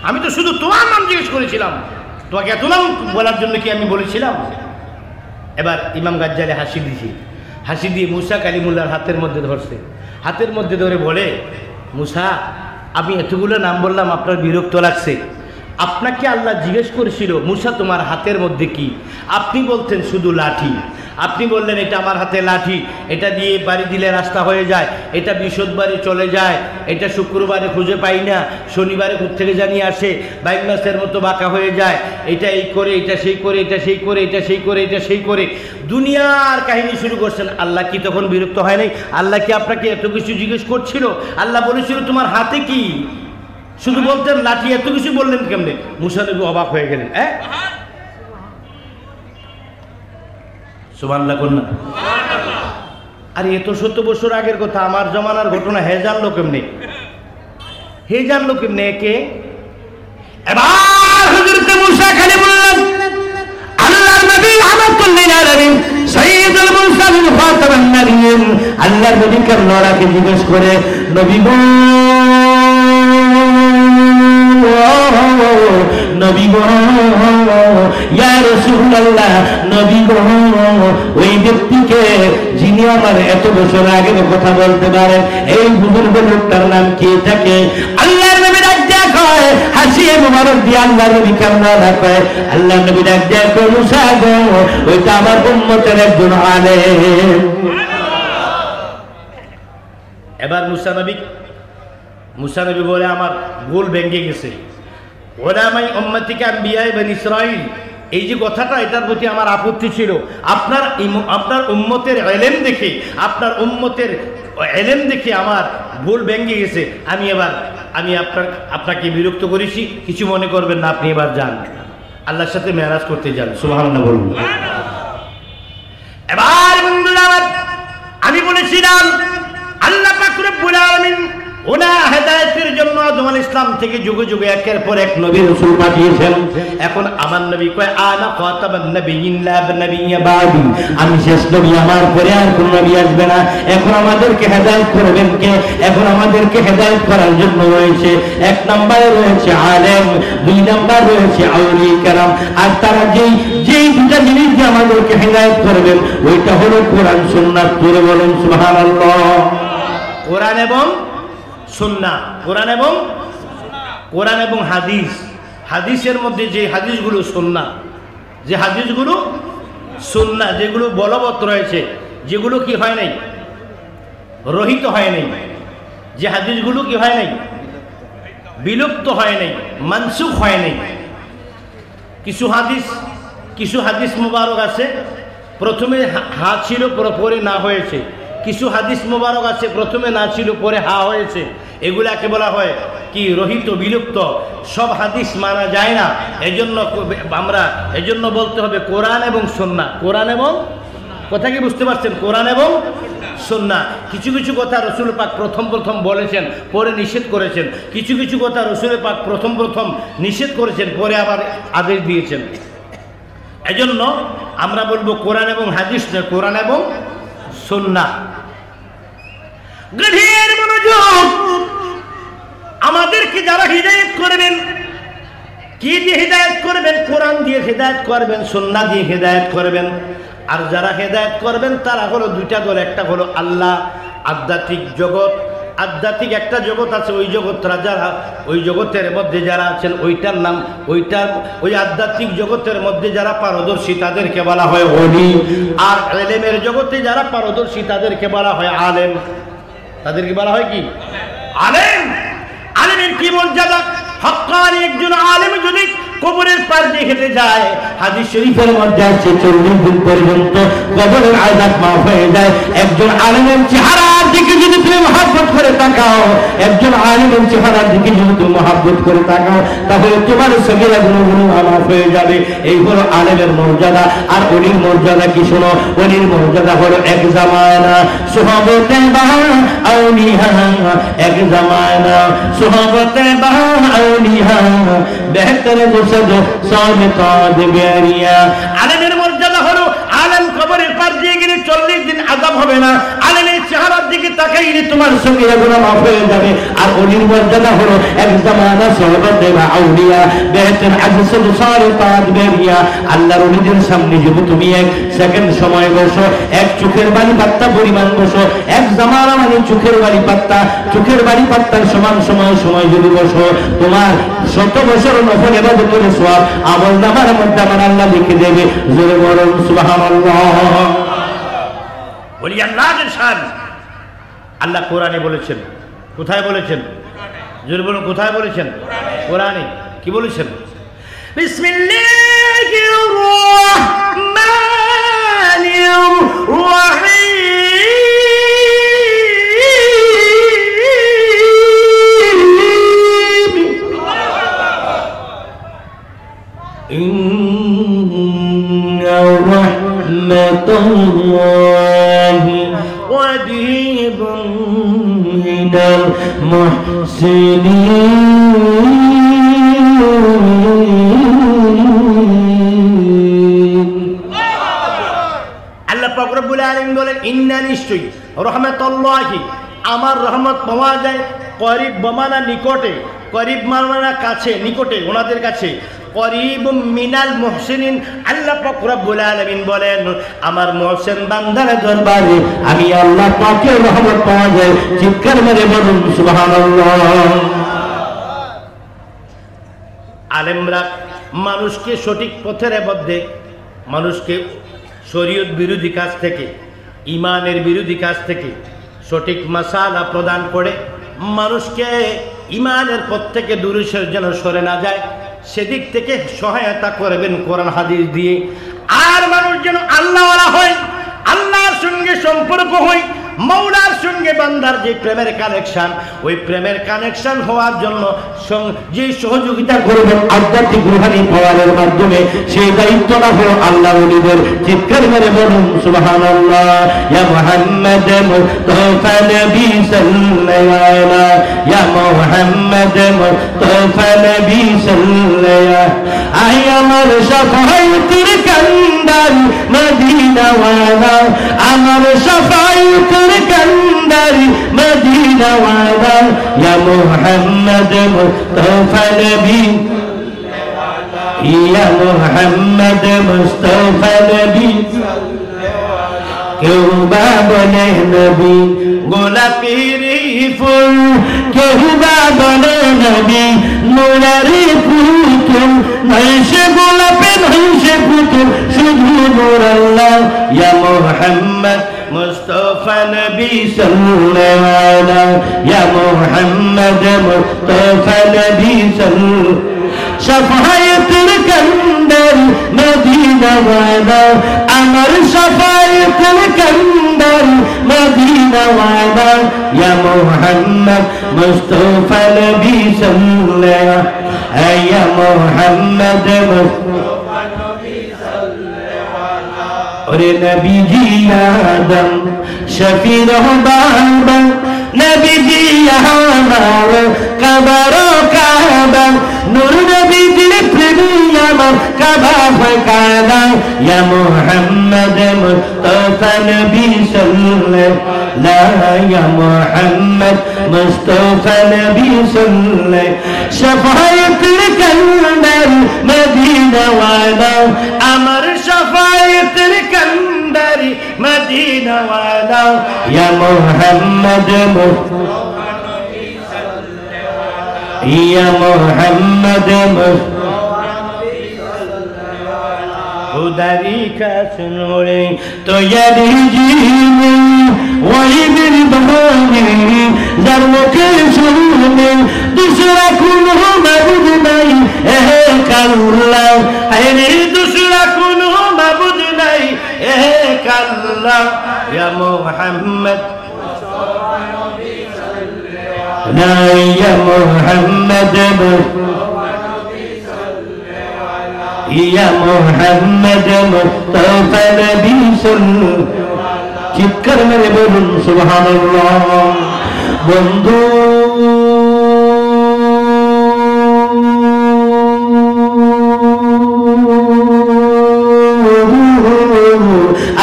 আমি তো শুধু তোমার নাম জিজ্ঞেস করেছিলাম, তোমাকে এত নাম বলার জন্য কি আমি বলেছিলাম? এবার ইমাম গাজ্জালি হাসি দিয়ে মুসা কালিমুল্লাহর হাতের মধ্যে ধরছে, হাতের মধ্যে ধরে বলে, মুসা, আমি এতগুলো নাম বললাম, আপনার বিরক্ত লাগছে? আপনাকে আল্লাহ জিজ্ঞেস করেছিল, মুসা তোমার হাতের মধ্যে কি? আপনি বলতেন শুধু লাঠি। আপনি বললেন এটা আমার হাতে লাঠি, এটা দিয়ে বাড়ি দিলে রাস্তা হয়ে যায়, এটা বৃহস্পতিবারে চলে যায়, এটা শুক্রবারে খুঁজে পাই না, শনিবারে থেকে জানিয়ে আসে, বাইক মাসের মতো বাঁকা হয়ে যায়, এটা এই করে, এটা সেই করে, এটা সেই করে, এটা সেই করে, এটা সেই করে, দুনিয়ার কাহিনী শুরু করছেন। আল্লাহ কি তখন বিরক্ত হয় নাই? আল্লাহ কি আপনাকে এত কিছু জিজ্ঞেস করছিল? আল্লাহ বলেছিল তোমার হাতে কি? শুধু বলতেন লাঠি, এত কিছু বললেন কেমনে? মুসা নবী অবাক হয়ে গেলেন। সুবহানাল্লাহ কন্যা। আরে এত 70 বছর আগের কথা, আমার জমানার ঘটনা। হে জানলো কেমনে? একে এবার হযরত মুসা কালিমুল্লাহ আল্লাহর নবী রাহমাতুল লিল আলামিন সাইয়্যিদুল মুরসালিন খাতামুন নবিয়্যিন আল্লাহর নবী কামনাকে জিজ্ঞেস করে, নবী গো, নবী গো, ইয়া রাসূলুল্লাহ, নবী গো, ওই ব্যক্তিকে যিনি আমার এত বছর আগে কথা বলতে পারেন, এই বুজুর্গ লোকটার নাম কি থাকে? আল্লাহর নবী ডাক দেয়া কয়, হাসিয়ে মুবারক দিয়ে আল্লাহর নবী কামনা কয়, আল্লাহর নবী ডাক দেয়া কয়, মুসা গো, ওইটা আমার উম্মতের একজন আলেম। এবার মুসা নবী বলে, আমার ভুল ভেঙে গেছে। উলামাই উম্মতিকা আম্বিয়ায়ে বনি ইসরাঈল, এই যে কথাটা, এটার প্রতি আমার আপত্তি ছিল। আপনার উম্মতের ইলম দেখে, আমার ভুল ভেঙে গেছে। আমি আপনাকে বিরক্ত করেছি, কিছু মনে করবেন না, আপনি এবার যান, আল্লাহর সাথে মেরাজ করতে যান। সুবহানাল্লাহ বলুন। এবার বন্ধুরা, আমি বলেছিলাম আল্লাহ পাক রব্বুল আলামিন ওনার হেদায়েতের জন্য আদম আলাইহিস সালাম থেকে যুগে যুগে একের পর এক নবী রাসূল পাঠিয়েছেন। এখন আমার নবী কয়, আনা খাতামুন নবিয়্যিন লা নবিয়্যা বাদি, আমি শেষ নবী, আমার পরে আর কোন নবী আসবে না। এখন আমাদেরকে হেদায়েত করবেন কে? এখন আমাদেরকে হেদায়েত করার জন্য রয়েছে, এক নম্বরে রয়েছে আলেম, দুই নম্বর রয়েছে আউলিয়া কেরাম। আর তারা যেই দুটা জিনিস দিয়ে আমাদেরকে হেদায়েত করবেন, ওইটা হলো কোরআন সুন্নাহ। পড়ে বলেন সুবহানাল্লাহ। কোরআন এবং সুন্নাহ, কোরআন এবং হাদিস। হাদিসের মধ্যে যে হাদিসগুলো সুন্নাহ, যেগুলো বলবৎ রয়েছে, যেগুলো কি হয় নাই, রহিত হয় নাই, যে হাদিসগুলো কি হয় নাই, বিলুপ্ত হয় নাই, মানসুখ হয় নাই। কিছু হাদিস মুবারক আছে প্রথমে হা ছিল, পরে না হয়েছে। কিছু হাদিস মুবারক আছে প্রথমে না ছিল, পরে হা হয়েছে। এগুলাকে বলা হয় কি? রহিত, বিলুপ্ত। সব হাদিস মানা যায় না, এজন্য বলতে হবে কোরআন এবং সুন্নাহ। কোরআন এবং, কথা কি বুঝতে পারছেন? কোরআন এবং সুন্নাহ। কিছু কিছু কথা রাসূল পাক প্রথম বলেছেন, পরে নিষেধ করেছেন। কিছু কিছু কথা রাসূল পাক প্রথম নিষেধ করেছেন, পরে আবার আদেশ দিয়েছেন। এজন্য আমরা বলবো কোরআন এবং হাদিস না, কোরআন এবং সুন্নাহ। গভীর মনোযোগ। আমাদেরকে যারা হিদায়াত করবেন, কি দিয়ে হিদায়াত করবেন? কোরআন দিয়ে হিদায়াত করবেন, সুন্নাহ দিয়ে হিদায়াত করবেন। আর যারা হিদায়াত করবেন তারা হলো দুইটা দল। একটা হলো আল্লাহ, আধ্যাত্মিক জগৎ, আধ্যাত্মিক একটা জগৎ আছে, ওই জগতের মধ্যে যারা আছেন, ওই আধ্যাত্মিক জগতের মধ্যে যারা পারদর্শী তাদেরকে বলা হয় ওলি। আর ইলমের জগতে যারা পারদর্শী তাদেরকে বলা হয় আলেম। তাদেরকে বলা হয় কি? আলেম। আলেমের কি মর্যাদা? হক্কানি একজন আলেম যদি কবরের পার দিয়ে হেঁটে যায়, হাদিস শরীফের মধ্যে আছে 40 দিন পর্যন্ত কবরের আযাব মাফ হয়ে যায়। একজন আলেমের চেহারা দিকে যদি তুমি মহব্বত করে তাকাও, একজন আলিমের চেহারার দিকে যদি তুমি মহব্বত করে তাকাও, তাহলে তোমার সগীরা গুনাহগুলো মাফ হয়ে যাবে। এই হলো আলেমের মর্যাদা। আর ওলির মর্যাদা কি শোনো, ওলির মর্যাদা হলো এক জামানা সুহবতে বা আউলিয়া, এক জামানা সুহবতে বা আউলিয়া বেহতর মুসদ সাবিতাত বেরিয়া। আলেমের মর্যাদা হলো আলেম কবরের পার দিয়ে গেলে 40 দিন আযাব হবে না, আলেমের চেহারার দিকে তাকাইলে তোমার সগীরা গুনাহ মাফ হয়ে যাবে। আর ওলির মর্যাদা হলো এক জামানা সুহবতে বা আউলিয়া বেহতর মুসদ সাবিতাত বেরিয়া। আল্লাহর ওলিদের সামনে যদি তুমি এক সেকেন্ড সময় বসো, এক চোখের বালি পাত্তা পরিমাণ বসো, এক জামানা মানে চোখের বালি পাত্তা, চোখের বালি পাত্তার সমান সময় যদি বসো, তোমার 100 বছর নফল ইবাদতের সওয়াব আমলনামার মধ্যে আমার আল্লাহ লিখে দেবে। জোরে বলুন সুবহানাল্লাহ। বলি আল্লাহর শান। আল্লাহ কোরআনে বলেছেন, কোথায় বলেছেন? জোরে বলুন কোথায় বলেছেন? কোরআনে কি বলেছেন? বিসমিল্লাহির রাহমানির রাহিম। ইন্না রাহমাতাল্লাহি ওয়াজিবুন মিনাল মুহসিনিন। আল্লাহ পাক রব্বুল আলামিন বলেন, ইন্না নিশ্চয়ই রাহমাতুল্লাহি আমার রহমত পাওয়া যায় করিব বমানা নিকটে, করিব মানা কাছে, নিকটে ওনাদের কাছে, করিব মিনাল মুহসিনিন। আল্লাহ পাক রব্বুল আলামিন বলেন আমার মুহসিন বান্দার দরবারে আমি আল্লাহ পাকের রহমত পাওয়া যায়। চিৎকার মেরে বলুন সুবহানাল্লাহ। আলেমরা মানুষকে সঠিক পথের মধ্যে, মানুষকে শরীয়ত বিরোধী কাজ থেকে, ইমানের বিরোধী কাজ থেকে সঠিক মাসালা প্রদান করে মানুষকে ইমানের পথ থেকে দূরে যেন সরে না যায় সেদিক থেকে সহায়তা করবেন কোরআন হাদিস দিয়ে। আর মানুষ যেন আল্লাহওয়ালা হয়, আল্লাহর সঙ্গে সম্পর্ক হয়, মৌলার সঙ্গে বান্দার যে প্রেমের কানেকশন, ওই প্রেমের কানেকশন হওয়ার জন্য যে সহযোগিতা করবেন আধ্যাত্মিক রুহানি পাওয়ারের মাধ্যমে, সেই দায়িত্বটা হলো আল্লাহ ওলিদের। চিৎকার মেরে বলুন সুবহানাল্লাহ। ইয়া মুহাম্মদ মুস্তাফা নবী সাল্লাল্লাহু আলাইহি, ইয়া মুহাম্মদ মুস্তাফা নবী সাল্লাল্লাহু আই আমার শাফাআতের কান্দার মদিনা ওয়ালা, আমার শাফাআতের কান্দারি মদিনা ওয়ালা, ইয়া মুহাম্মদ মুস্তাফা নবী, ইয়া মুহাম্মদ মুস্তাফা নবী। কেউ বা বলে নবী গোলাপের ফুল, কেউ বা বলে নবী নূরের পুতুল, নয় সে গোলাপে নয় সে পুতুল, শুধু নূর আল্লাহ। ইয়া মুহাম্মদ মুস্তাফা নবী সাল্লাল্লাহু আলাইহি, ইয়া মুহাম্মদ মুস্তাফা নবী সাল্লাল্লাহু শাফায়াতের কান্দার মদিনা ওয়ালা, আমার শাফায়াতের কান্দার মদিনা ওয়ালা, ইয়া মুহাম্মদ মুস্তাফা নবী সাল্লাল্লাহু আলাইহি, ইয়া মুহাম্মদ মুস্তাফা নবী সাল্লাল্লাহু আলাইহি। ওরে নবীজি আদম শফির বাবা, নবীজি আমার কবর কাবা, নূর নবীজির প্রেমী আমার কাবা হয় কাবা। ইয়া মুহাম্মদ মুস্তাফা নবী সাল্লাল্লাহু আলাইহি, ইয়া মুহাম্মদ মুস্তাফা নবী সাল্লাল্লাহু শাফায়াতের কান্দার মদিনা ওয়ালা, আমার শাফায়াতের কান্দারি মদিনা ওয়ালা, ইয়া মুহাম্মদ মুস্তাফা নবী সাল্লাল্লাহু আলাইহি, ইয়া মুহাম্মদ মুস্তাফা নবী সাল্লাল্লাহু আলাইহি। খুদারি का सुनोरे तो यारी जीने वही मेरी बहाने, जन्मों के सुनने दूसरा कुनो मबूद नहीं है कल्ला, अरे दूसरा कुनो मबूद नहीं है कल्ला। या मोहम्मद নাই ইয়া মুহাম্মদ ইয়া মুহাম্মদ মুস্তাফা নবী সাল্লাল্লাহু চিৎকার মেরে বলুন সুবহানাল্লাহ। বন্ধু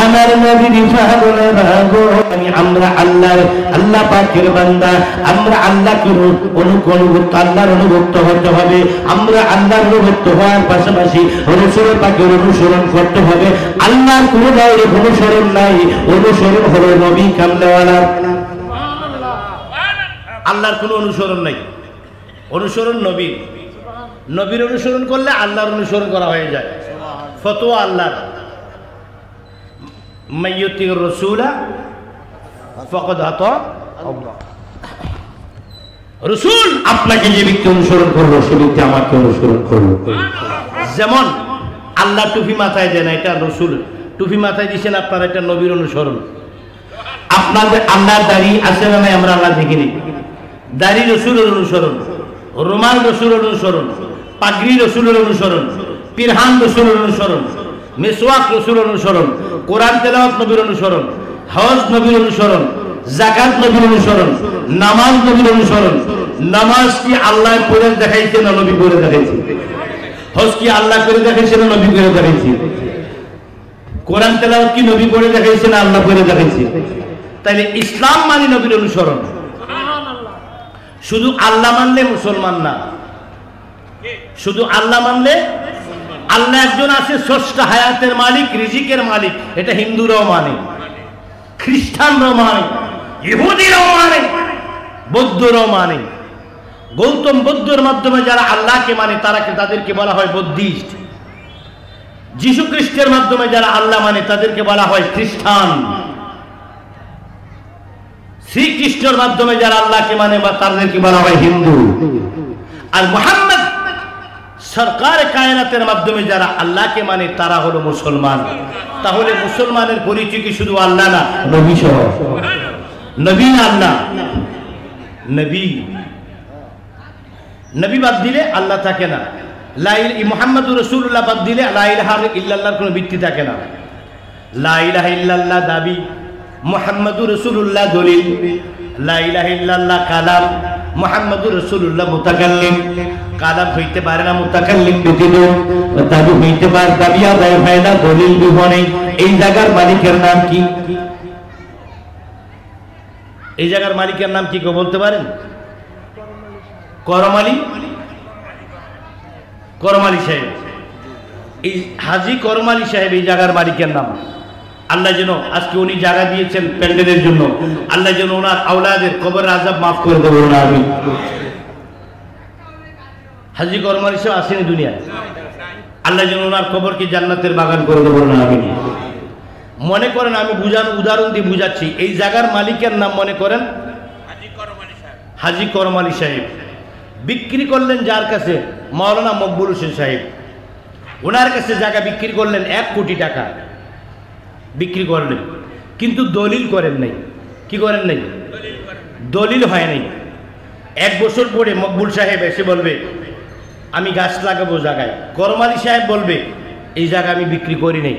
আমার নবীর পাগলেরা গো, আমরা আল্লাহ পাকের বান্দা, আমরা আল্লাহকে আল্লাহর অনুগত হতে হবে। আমরা আল্লাহর অনুগত হওয়ার পাশাপাশি রাসূল পাকের অনুসরণ করতে হবে। আল্লাহর কোনো বাইরে অনুসরণ নাই, অনুসরণ হলো নবী কামলেওয়ালা। আল্লাহর কোনো অনুসরণ নাই, অনুসরণ নবীর। নবীর অনুসরণ করলে আল্লাহর অনুসরণ করা হয়ে যায়। ফতোয়া আল্লাহর, মাইয়ুতির রাসূলা ফাকাদ আতা আল্লাহ। রাসূল আপনাকে যে ব্যক্তি অনুসরণ করলো সে ব্যক্তি আমাকে অনুসরণ করলো। যেমন আল্লাহ টুপি মাথায় দেন, এটা রাসূল টুপি মাথায় দিয়েছেন, আপনারা এটা নবীর অনুসরণ। আপনাদের আল্লাহর দাড়ি আছে না নাই? আমরা আল্লাহ দেখিনি। দাড়ি রাসূলের অনুসরণ, রুমাল রাসূলের অনুসরণ, পাগড়ি রাসূলের অনুসরণ, পিরহান রাসূলের অনুসরণ, মিসওয়াক রাসূলের অনুসরণ, কোরআন তেলাওয়াত নবীর অনুসরণ, হজ নবীর অনুসরণ, যাকাত নবীর অনুসরণ, নামাজ নবীর অনুসরণ। নামাজ কি আল্লাহ পড়ে দেখাইছে না নবী পড়ে দেখাইছে? হজ কি আল্লাহ করে দেখাইছে না নবী করে দেখাইছে? কোরআন তেলাওয়াত কি নবী পড়ে দেখাইছে না আল্লাহ পড়ে দেখাইছে? তাইলে ইসলাম মানে নবীর অনুসরণ। শুধু আল্লাহ মানলে মুসলমান না, শুধু আল্লাহ মানলে। আল্লাহ একজন আছে, স্রষ্টা, হায়াতের মালিক, রিজিকের মালিক, এটা হিন্দুরাও মানে, খ্রিস্টানরাও মানে, ইহুদিরাও মানে, বৌদ্ধরাও মানে। গৌতম বুদ্ধের মাধ্যমে যারা আল্লাহকে মানে তাদেরকে বলা হয় বুদ্ধিস্ট। যীশু খ্রিস্টের মাধ্যমে যারা আল্লাহ মানে তাদেরকে বলা হয় খ্রিস্টান। শ্রীকৃষ্ণের মাধ্যমে যারা আল্লাহকে মানে বা তাদেরকে বলা হয় হিন্দু। আর মুহাম্মদ সরকার কায়নাতের মাধ্যমে যারা আল্লাহকে মানে তারা হলো মুসলমান। তাহলে মুসলমানের পরিচয় কি শুধু আল্লাহ না, নবী সহ? নবী না আল্লাহ? নবী, নবী বাদ দিলে আল্লাহ থাকে না। মুহাম্মাদুর রাসূলুল্লাহ বাদ দিলে লা ইলাহা ইল্লাল্লাহর কোনো ভিত্তি থাকে না। লা ইলাহা ইল্লাল্লাহ দাবি, মুহাম্মাদুর রাসূলুল্লাহ দলিল। লা ইলাহা ইল্লাল্লাহ কালাম, মুহাম্মাদুর রাসূলুল্লাহ মুতাকাল্লিম। কালাম হইতে পারে না মুতাকাল্লিম ব্যতীত, দাবি হইতে পারে, দাবি আদায় হয় না দলিল বিহীনে। এই জায়গার মালিকের নাম কি? এই জায়গার মালিকের নাম কি কেউ বলতে পারেন? করম আলী, করম আলী সাহেব, এই হাজী করম আলী সাহেব এই জায়গার মালিকের নাম। আল্লাহ যেন আজকে উনি জায়গা দিয়েছেন প্যান্ডেলের জন্য, আল্লাহ যেন ওনার আওলাদের কবরের আযাব মাফ করে দেবো না। আমি হাজী করম আলী সাহেব আসেনি দুনিয়ায়, আল্লাহ যেন ওনার কবরকে জান্নাতের বাগান করে দেবো না। আমি মনে করেন, আমি উদাহরণ দিয়ে বুঝাচ্ছি, এই জায়গার মালিকের নাম মনে করেন হাজী করম আলী সাহেব। বিক্রি করলেন যার কাছে? মাওলানা মকবুল হোসেন সাহেব। ওনার কাছে জায়গা বিক্রি করলেন 1 কোটি টাকা বিক্রি করলেন, কিন্তু দলিল করেন নাই। কি করেন নাই? দলিল হয় নাই। 1 বছর পরে মকবুল সাহেব এসে বলবে আমি গাছ লাগাবো জায়গায়, করম আলী সাহেব বলবে এই জায়গা আমি বিক্রি করি নাই,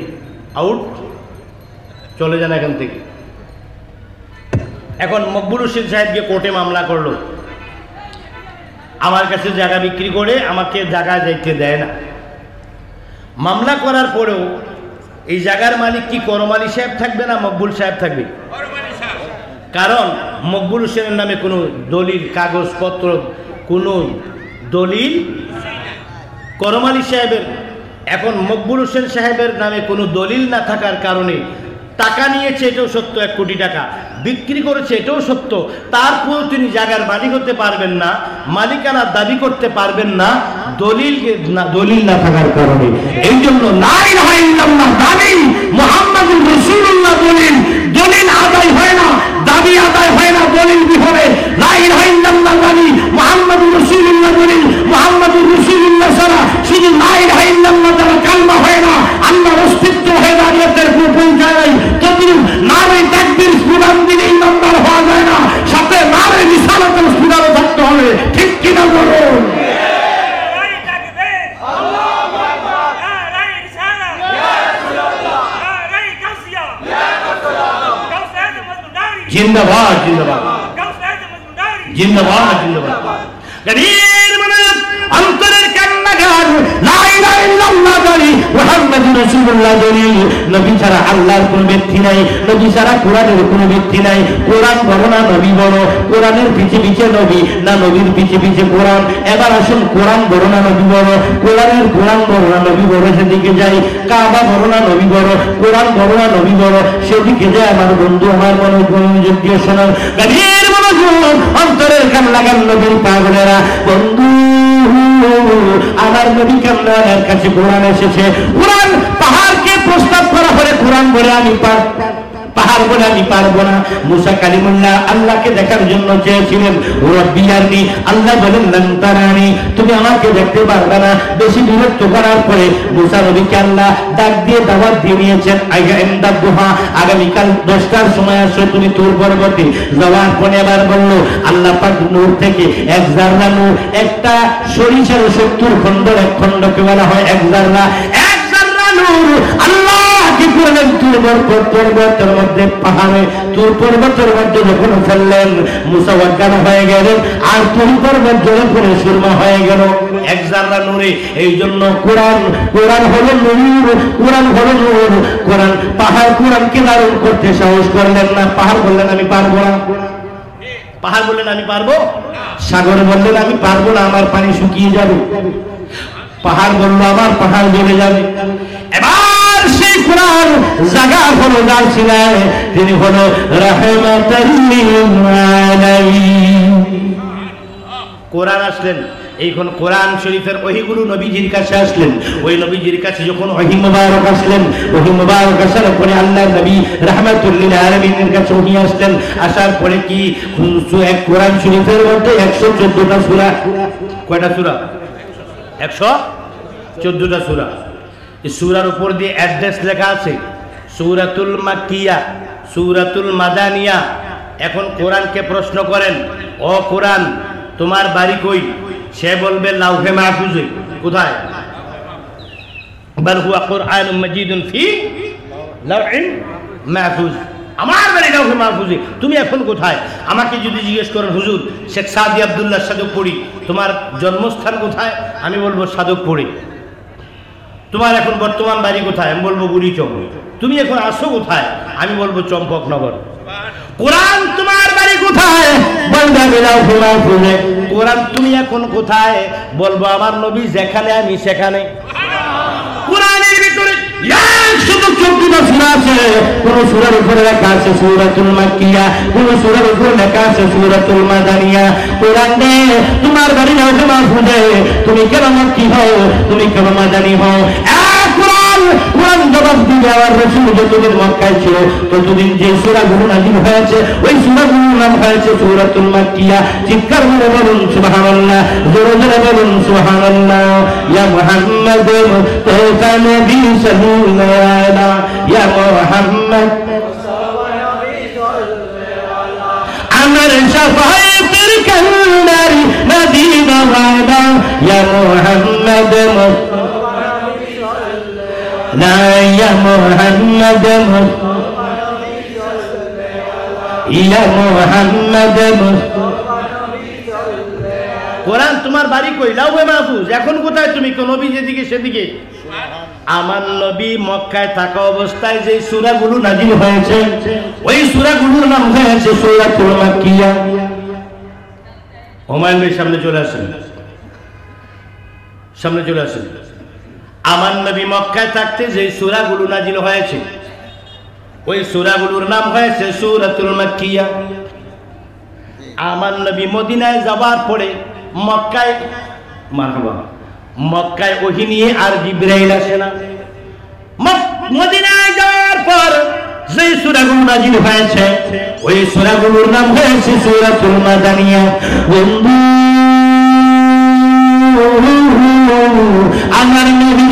আউট, চলে যান এখান থেকে। এখন মকবুল হোসেন সাহেবকে কোর্টে মামলা করলো, আমার কাছে জায়গা বিক্রি করে আমাকে জায়গা যাইতে দেয় না। মামলা করার পরেও এই জায়গার মালিক কি করম আলী সাহেব থাকবে না মকবুল সাহেব থাকবে? কারণ মকবুল হোসেনের নামে কোনো দলিল, কাগজপত্র, কোনো দলিল করম আলী সাহেবের। এখন মকবুল হোসেন সাহেবের নামে কোনো দলিল না থাকার কারণে টাকা নিয়েছে, এটাও সত্য, 1 কোটি টাকা বিক্রি করেছে, এটাও সত্য। তারপরেও তিনি জায়গার মালিক হতে পারবেন না, মালিকানা দাবি করতে পারবেন না দলিল না থাকার কারণে। এই জন্য লা ইলাহা ইল্লাল্লাহ দাবি, মুহাম্মাদুর রাসূলুল্লাহ দলিল, দলিল আদায় হয় না, দাবি আদায় হয় না দলিল বিহীনে। লা ইলাহা ইল্লাল্লাহ দাবি, মুহাম্মাদুর রাসূলুল্লাহ দলিল, মুহাম্মাদুর রাসূলুল্লাহ ছাড়া শুধু লা ইলাহা ইল্লাল্লাহ দ্বারা কালমা হয় না, আল্লাহর অস্তিত্ব হয়ে দাঁড়িয়েছে পৌঁছায় নাই। ততদিন নারে তাকবীর স্লোগান দিলে ইমানদার হওয়া যায় না, সাথে নারে রিসালাতের স্লোগান জিন্দাবাদ জিন্দাবাদ জিন্দাবাদ জিন্দাবাদ। গভীর মনে অন্তরের কান্না গান, লা ইলাহা ইল্লাল্লাহ বলি, মুহাম্মাদুর রাসূলুল্লাহ বলি। নবী ছাড়া আল্লাহর কোনো ব্যক্তি নাই, নবী ছাড়া কোরআনের কোনো ব্যক্তি নাই। কোরআন বড় না নবী বড়? কোরআনের পিছে পিছে নবী না নবীর পিছে পিছে কোরআন? এবার আসুন, কোরআন বড় না নবী বড়? কোরআন বড় না নবী বড়? সেদিকে যাই। কাবা বড় না নবী বড়? কোরআন বড় না নবী বড়? সেদিকে যায়। আমার বন্ধু, আমার মনোযোগ দিয়ে শোনার গভীর মনোযোগ, অন্তরের কান্না গান নবীর পাগলেরা। বন্ধু, আমার নবী কামনার কাছে কোরআন এসেছে। কোরআন পাহাড়কে প্রস্তাব করা হলে কোরআন বলে আমি পাহাড় বলে আমি পারবো না। মুসা কালিমুল্লাহ আল্লাহকে দেখার জন্য চেয়েছিলেন। রব্বি আরনি, আল্লাহ বলেন লান তারানি, তুমি আমাকে দেখতে পারবে না। বেশি বিরক্ত করার পরে মুসা নবীকে আল্লাহ ডাক দিয়ে দাওয়াত দিয়ে নিয়েছেন। আগামীকাল 10টার সময় আসো তুমি তুর পর্বতে। যাওয়ার পরে এবার বললো আল্লাহ পাক নূর থেকে এক জাররা নূর, একটা সরিষার 70 খণ্ড, এক খণ্ডকে বলা হয় এক জাররা। এক জাররা নূর আল্লাহ কি করলেন? তুর পর্বতের মধ্যে, পাহাড়ে তুর পর্বতের মধ্যে যখন ফেললেন, মুসা অজ্ঞান হয়ে গেলেন, আর তুর পর্বত জলে পড়ে সুরমা হয়ে গেল এক জাররা নূরে। এই জন্য কোরআন হলো নূর, কোরআন হলো নূর। কোরআন পাহাড় কোরআনকে ধারণ করতে সাহস করলেন না। পাহাড় বললেন আমি পারবো না। পাহাড় বললেন আমি পারবো। সাগর বললেন আমি পারবো না, আমার পানি শুকিয়ে যাবে। পাহাড় বলল আমার পাহাড় জ্বলে যাবে। এবার সেই কোরআন জায়গা হলো যার ছিলেন, তিনি হলো রাহমাতাল লিল আলামিন। কোরআন আসলেন, এইখন কোরআন শরীফের ওহিগুলো নবীজির কাছে আসলেন। ওই নবীজির কাছে যখন ওহি মুবারক আসলেন, ওহি মুবারক আসার পরে আল্লাহর নবী রাহমাতুল লিল আলামিনের কাছে ওহি আসলেন। আসার পরে কি এক কোরআন শরীফের মধ্যে 114টা সূরা। কয়টা সূরা? 114টা সূরা। এই সূরার উপর দিয়ে অ্যাড্রেস লেখা আছে, সূরাতুল মাক্কিয়া, সূরাতুল মাদানিয়া। এখন কোরআনকে প্রশ্ন করেন, ও কোরআন তোমার বাড়ি কই? সে বলবে লাউহে মাহফুজে। কোথায়? বাল হুয়া কুরআনুম মাজিদুন ফি লাউহিন মাহফুজ। আমার বাড়ি লাউহে মাহফুজে। তুমি এখন কোথায়? আমাকে যদি জিজ্ঞেস করেন হুজুর শেখ সাদি আব্দুল্লাহ সাদকপুরি, তোমার জন্মস্থান কোথায়? আমি বলবো সাদকপুরি। তোমার এখন বর্তমান বাড়ি কোথায়? আমি বলবো বুড়িচং। তুমি এখন আসো কোথায়? আমি বলবো চম্পকনগর। কোরআন তোমার বাড়ি কোথায়? বলবে আমি লাউহে মাহফুজে। কোরআন তুমি এখন কোথায়? বলবো আমার নবী যেখানে আমি সেখানে। কোরআনের ভিতরে 114টা সূরা আছে। কোন সূরার উপরে লেখা আছে সূরাতুল মাক্কিয়া, কোন সূরার উপরে লেখা আছে সূরাতুল মাদানিয়া। কোরআন দে তোমার বাড়ি লাউহে মাহফুজে, তুমি কেন মাক্কি হও, তুমি কেন মাদানি হও? কোরআন জবাব দিবে আমার রাসূল যতদিন মক্কায় ছিল ততদিন যে সূরাগুলো নাযিল হয়েছে ওই সূরাগুলোর নাম হয়েছে সূরাতুল মাক্কিয়া। চিৎকার করে বলুন সুবহানাল্লাহ, জোরে জোরে বলুন সুবহানাল্লাহ। ইয়া মুহাম্মদ মুস্তাফা নবী সাল্লাল্লাহু আলাইহি ইয়া মুহাম্মদ আমার শাফায়াতের কান্ডারি মদিনা ওয়াদা ইয়া মুহাম্মদ لا يا محمد يا محمد কোরআন তোমার বাড়ি কই? লাউহে মাহফুজ। এখন কোথায় তুমি? কোন নবী যেদিকে সেদিকে। আমার নবী মক্কায় থাকা অবস্থায় যে সূরাগুলো নাযিল হয়েছে ওই সূরাগুলোর নাম হয়েছে সূরাতুল মাক্কিয়া। হুমায়ুন ভাই সামনে চলে আসেন, সামনে চলে আসেন। আমার নবী মক্কায় থাকতে যে সূরাগুলো নাযিল হয়েছে ওই সূরাগুলোর নাম হয়েছে সূরাতুল মাক্কিয়া। আমার নবী মদিনায় যাবার পরে মক্কায় মারহাবা মক্কায় ওহী নিয়ে আর জিবরাইল আসে না। মদিনায় যাওয়ার পর যে সূরাগুলো নাযিল হয়েছে ওই সূরাগুলোর নাম হয়েছে সূরাতুল মাদানিয়া। বন্ধু আমার নবী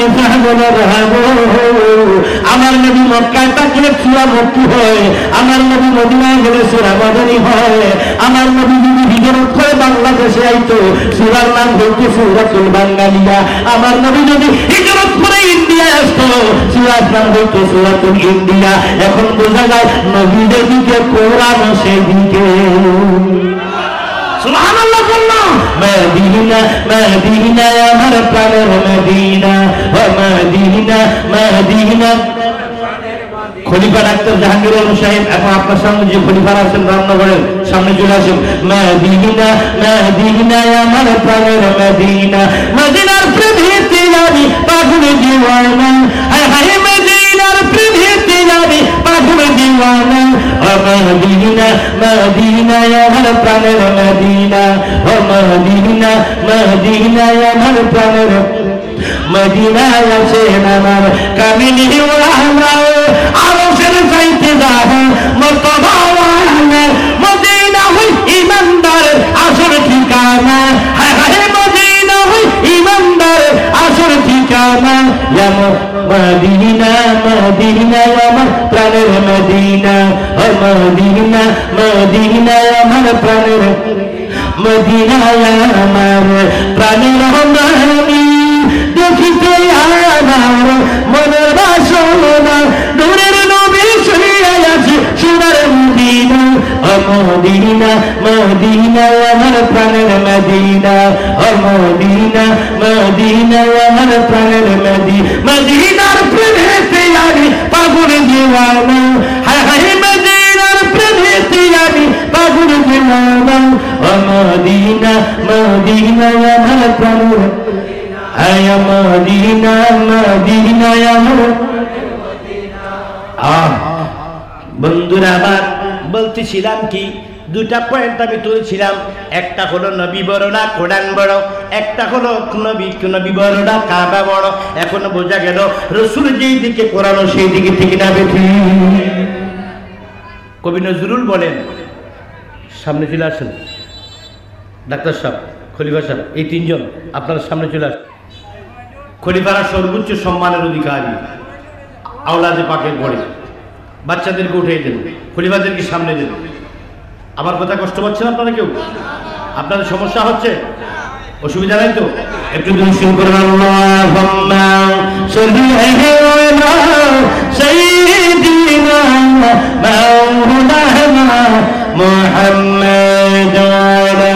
আমার নবী মক্কায় থাকলে সূরা মক্কি হয়, আমার নবী মদিনায় গেলে সূরা মাদানী হয়। আমার নবী যদি হিজরত করে বাংলাদেশে আইতো সূরার নাম হইতো সূরাতুল বাঙ্গালিয়া। আমার নবী যদি হিজরত করে ইন্ডিয়ায় আসতো সূরার নাম হইতো সূরাতুল ইন্ডিয়া। এখন বোঝা যায় নবী যেদিকে কোরআন সেদিকে। সুবহানাল্লাহ বললাম। মদিনা মদিনা আমার প্রাণের মদিনা, ও মদিনা মদিনা। খলিফা ডাক্তার জাহাঙ্গীর আলম সাহেব এখন আপনার সামনে যে খলিফা আছেন রামনগরের সামনে চলে আসেন। মদিনা মদিনা আমার প্রাণের মদিনা, মদিনার প্রেমেতে আমি পাগল দিওয়ানা, হায় হায় মদিনার প্রেমেতে আমি পাগল দিওয়ানা। ও মদিনা মদিনা আমার প্রাণের মদিনা, ও মদিনা মদিনা আমার প্রাণের মদিনায় আছেন আমার কামিনী ওয়ালা, আরশের চাইতে যাব মর্তবা ওয়ালা। মদিনা হই ইমানদার আসল ঠিকানা, হায় হায় মদিনা হই ইমানদার আসল ঠিকানা। ইয়া মদিনা মদিনা আমার প্রাণের মদিনা, ও মদিনা মদিনা আমার প্রাণের মদিনা, আমার প্রাণের মদিনা। দেখিতে আমার মনের বাসনা, নূরের নবী শুইয়া আছে সোনার মদিনা। ও মদিনা মদিনা আমার প্রাণের মদিনা, ও মদিনা মদিনা আমার প্রাণের মদিনা। মদিনার প্রেমেতে আমি পাগল দিওয়ানা, হায় হায় মদিনার প্রেমেতে আমি পাগল দিওয়ানা। ও মদিনা মদিনা আমার প্রাণের আয় মদিনা মদিনা আমার। বন্ধুরা আমার বলতেছিলাম কি, দুটা পয়েন্ট আমি তুলছিলাম। একটা হলো নবী বড় না কোরআন বড়, একটা হলো নবী বড় না কাবা বড়। এখনো বোঝা গেল রাসূল যেই দিকে কোরআন সেই দিকে ঠিক না বেঠি। কবি নজরুল বলেন, সামনে চলে আসেন ডাক্তার সাহেব, খলিফা সাহেব, এই তিনজন আপনার সামনে চলে আসেন। খলিফারা সর্বোচ্চ সম্মানের অধিকারী, আওলাদে পাকের পরে। বাচ্চাদেরকে উঠে দেন, খলিফাদেরকে সামনে দেন। আমার কথা কষ্ট পাচ্ছেন আপনারা কেউ? আপনাদের সমস্যা হচ্ছে, অসুবিধা নাই তো? একটু দুরূদ করুন। আল্লাহুম্মা সাল্লি আলা সাইয়্যিদিনা মাওলানা মুহাম্মাদ ওয়া আলা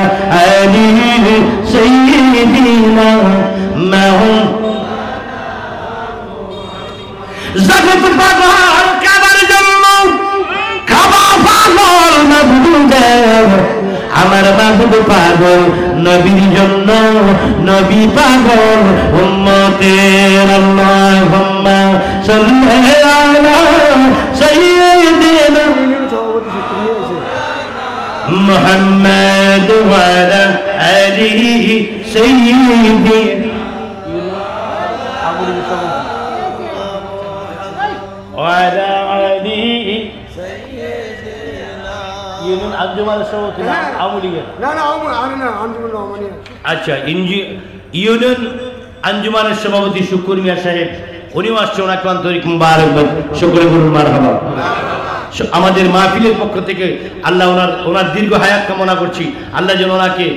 আলিহি সাইয়্যিদিনা জগৎ পাগল কাবার জন্য, কাবা পাগল মাহবুবের, আমার মাহবুব পাগল নবীর জন্য, নবী পাগল উম্মতের। আল্লাহুম্মা সাল্লি আলা সাইয়্যিদিনা মুহাম্মাদ ওয়া আলা আলিহি সাইয়্যিদিনা। আচ্ছা, ইউনিয়ন আঞ্জুমানের সভাপতি শুকুর মিয়া সাহেব, উনিও আসছে, ওনাকে আন্তরিক মুবারকবাদ, সকলে বলুন মারহাবা। আমাদের মাহফিলের পক্ষ থেকে আল্লাহ ওনার দীর্ঘ হায়াত কামনা করছি। আল্লাহ যেন ওনাকে,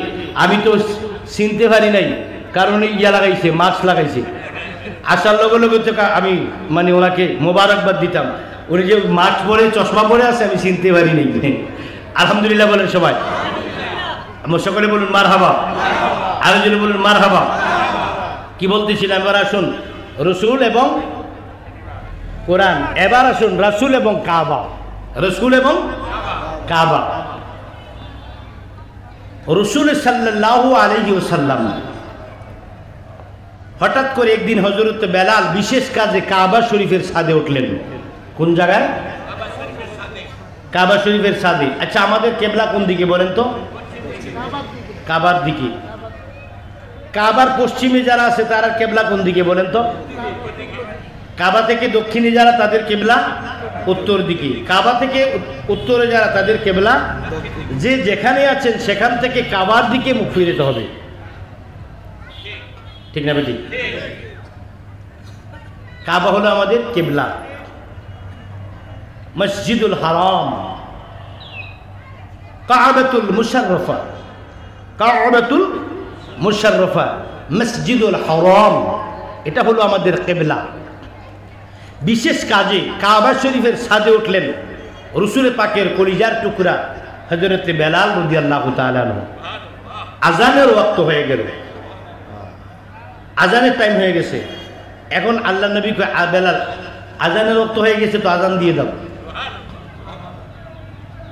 আমি তো চিনতে পারি নাই, কারণ ইয়া লাগাইছে, মাস্ক লাগাইছে। আসার লগে লগে তো আমি মানে ওনাকে মোবারকবাদ দিতাম। উনি যে মাস্ক পরে চশমা পরে আছে আমি চিনতে পারি নাই। আলহামদুলিল্লাহ বলেন সবাই, সকলে বলুন মারহাবা, আরো জন বলুন মারহাবা। কি বলতেছিলাম, এবার আসুন রসুল এবং কোরআন। এবার আসুন রাসূল এবং কাবা, রসুল এবং কাবা। রসুল সাল্লাল্লাহু আলাইহি ওয়াসাল্লাম হঠাৎ করে একদিন হযরত বেলাল বিশেষ কাজে কাবা শরীফের ছাদে উঠলেন। কোন জায়গায়? কাবা শরীফের ছাদে। আচ্ছা, আমাদের কেবলা কোন দিকে বলেন তো? কাবার দিকে। কাবার পশ্চিমে যারা আছে তারা কেবলা কোন দিকে বলেন তো? কাবা থেকে দক্ষিণে যারা তাদের কেবলা উত্তর দিকে, কাবা থেকে উত্তরে যারা তাদের কেবলা। যে যেখানে আছেন সেখান থেকে কাবার দিকে মুখ ফিরাতে হবে, ঠিক না বেটি? কাবা হলো আমাদের কেবলা। মসজিদুল হারাম, কাবাতুল মুশাররফা, কাবাতুল মুশাররফা, মসজিদুল হারাম, এটা হলো আমাদের কেবলা। বিশেষ কাজে কাবা শরীফের ছাদে উঠলেন রসুল পাকের কলিজার টুকরা হযরত বেলাল রাদিয়াল্লাহু তাআলা আনহু। আজানের ওয়াক্ত হয়ে গেল, আজানের টাইম হয়ে গেছে। এখন আল্লাহ নবী কয়, বেলাল আজানের ওয়াক্ত হয়ে গেছে তো আজান দিয়ে দাও।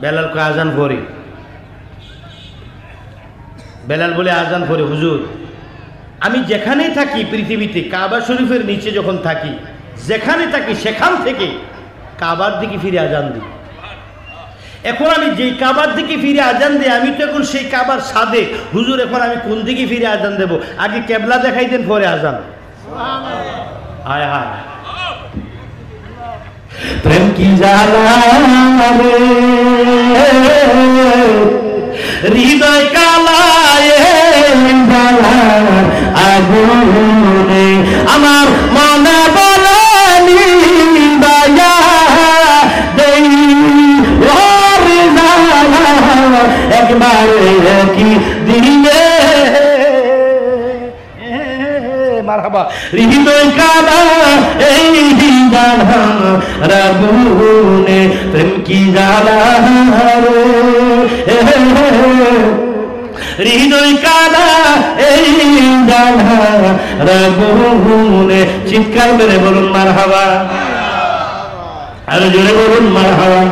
বেলাল কয় আজান পড়ে। বেলাল বলে আজান পড়ে হুজুর আমি যেখানেই থাকি পৃথিবীতে কাবা শরীফের নিচে যখন থাকি যেখানে থাকি সেখান থেকে কাবার দিকে ফিরে আজান দিই। এখন আমি যেই কাবার দিকে ফিরে আজান দিই আমি তো এখন সেই কাবার ছাদে, হুজুর এখন আমি কোন দিকে ফিরে আজান দেব? আগে কেবলা দেখাই দেন পরে আজান। হায় হায় প্রেম কি জ্বালা রে হৃদয় কালায় আগুনে আমার মনে বলে নিবায়া দেই ওরে জ্বালা একবার কি দিলে মারহাবা হৃদয় কালা এই জ্বালা রাগুনে প্রেম কি জ্বালা রে হৃদয় কালা এই জ্বালা রাগুনে চিৎকার করে বলুন মারহাবা, আরো জোরে বলুন মারহাবা।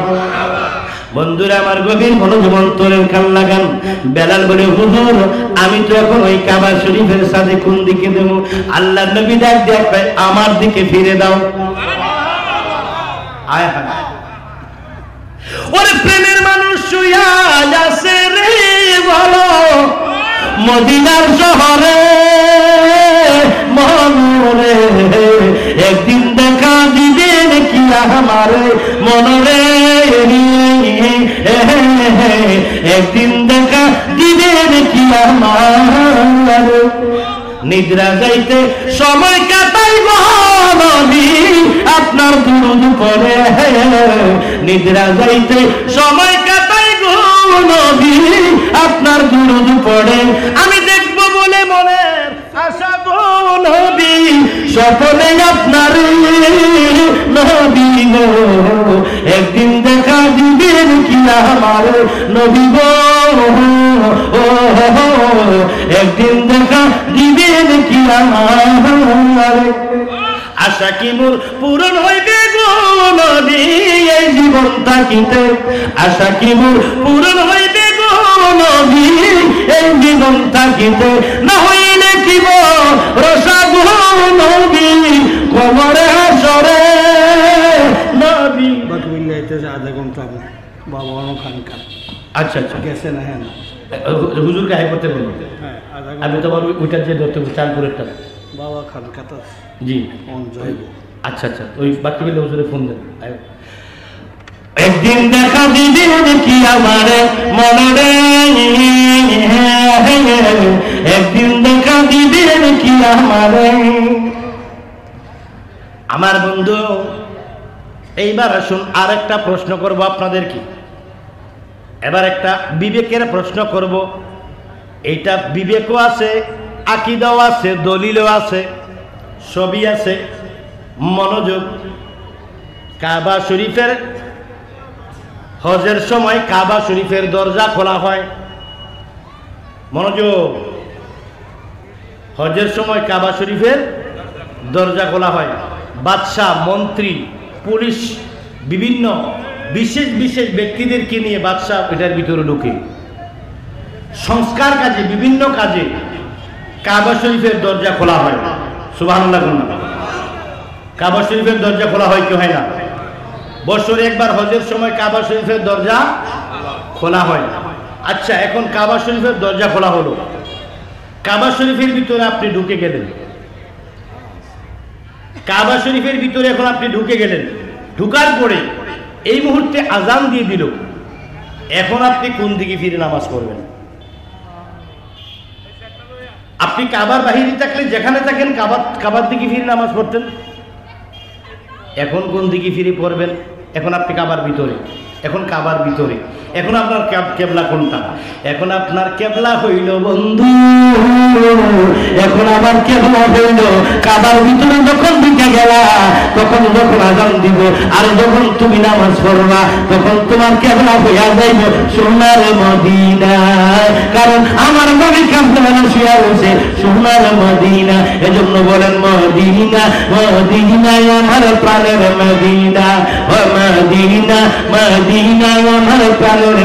বন্ধুরা আমার গভীর মনোযোগ অন্তরের কান লাগান। বেলাল বলে হুজুর আমি তো এখন ওই কাবা শরীফের সাথে কোন দিকে দেব? আল্লাহ নবী ডাক দিয়ে কয় আমার দিকে ফিরে দাও। আয় হায় ওরে প্রেমের মানুষ শুয়া আছে রে বলো মদিনার শহরে মনরে একদিন দেখা দিবেন কি আমারে মনরে একদিন দেখা দিবেন কি আমার নিদ্রা যাইতে সময় কাটাইব নবী আপনার দুরূদ পড়ে নিদ্রা যাইতে সময় কাটাইব নবী আপনার দুরূদ পড়ে আমি দেখব বলে মনের আশা গো নবী স্বপ্নে আপনার নবী গো একদিন দেখা দিবেন কি আমার নবী গো একদিন দেখা দিবেন কি আমার আশা কি মোর পূরণ হইবে গো নবী এই জীবন থাকিতে আশা কি মোর পূরণ হইবে গো নবী এই জীবন থাকিতে না হইলে কি রসা গো নবী কবরে হাসরে নবী বাকি মিলাইতে আধা ঘন্টা বাবা খানকা। আচ্ছা আচ্ছা গেছে না? হ্যাঁ হুজুরকে হাই করতে বলবো। হ্যাঁ আমি তোমার ওইটার যে ধরতে চাঁদপুরেরটা বাবা খানকাতা জি যাইব। আচ্ছা আচ্ছা ওই বাকি মিলে হুজুরে ফোন দেন। একদিন দেখা দিবেন কি আমার মনরে একদিন দেখা দিবেন কি আমারে। আমার বন্ধু এইবার আসুন আর একটা প্রশ্ন করব আপনাদেরকে। এবার একটা বিবেকের প্রশ্ন করব। এইটা বিবেকও আছে, আকীদাও আছে, দলিলও আছে, সবই আছে। মনোযোগ। কাবা শরীফের হজের সময় কাবা শরীফের দরজা খোলা হয়। মনোযোগ। হজের সময় কাবা শরীফের দরজা খোলা হয়। বাদশাহ, মন্ত্রী, পুলিশ, বিভিন্ন বিশেষ বিশেষ ব্যক্তিদেরকে নিয়ে বাদশাহ এটার ভিতরে ঢুকে সংস্কার কাজে, বিভিন্ন কাজে কাবা শরীফের দরজা খোলা হয়। সুবহানাল্লাহ। কাবা শরীফের দরজা খোলা হয় কি হয় না? বছরে একবার হজের সময় কাবা শরীফের দরজা খোলা হয়। আচ্ছা, এখন কাবা শরীফের দরজা খোলা হলো, কাবা শরীফের ভিতরে আপনি ঢুকে গেলেন। কাবা শরীফের ভিতরে এখন আপনি ঢুকে গেলেন। ঢুকার পরে এই মুহূর্তে আজান দিয়ে দিল। এখন আপনি কোন দিকে ফিরে নামাজ পড়বেন? আপনি কাবার বাহিরে থাকলে যেখানে থাকেন কাবার দিকে ফিরে নামাজ পড়তেন। এখন কোন দিকে ফিরে পড়বেন? এখন আপনি কাবার ভিতরে, এখন কাবার ভিতরে, এখন আপনার কেবলা কোনটা? এখন আপনার কেবলা হইল বন্ধু, এখন আবার কেবলা হইল কাবার ভিতরে যখন ঢুকে গেলা তখন যখন আজান দিব আর যখন তুমি নামাজ পড়বা তখন তোমার কেবলা হইয়া যাইব সোনার মদিনা। কারণ আমার নবী কামদানা শুয়া রয়েছে সোনার মদিনা। এজন্য বলেন মদিনা মদিনা আমার প্রাণের মদিনা, ও মদিনা মদিনা আমার প্রাণের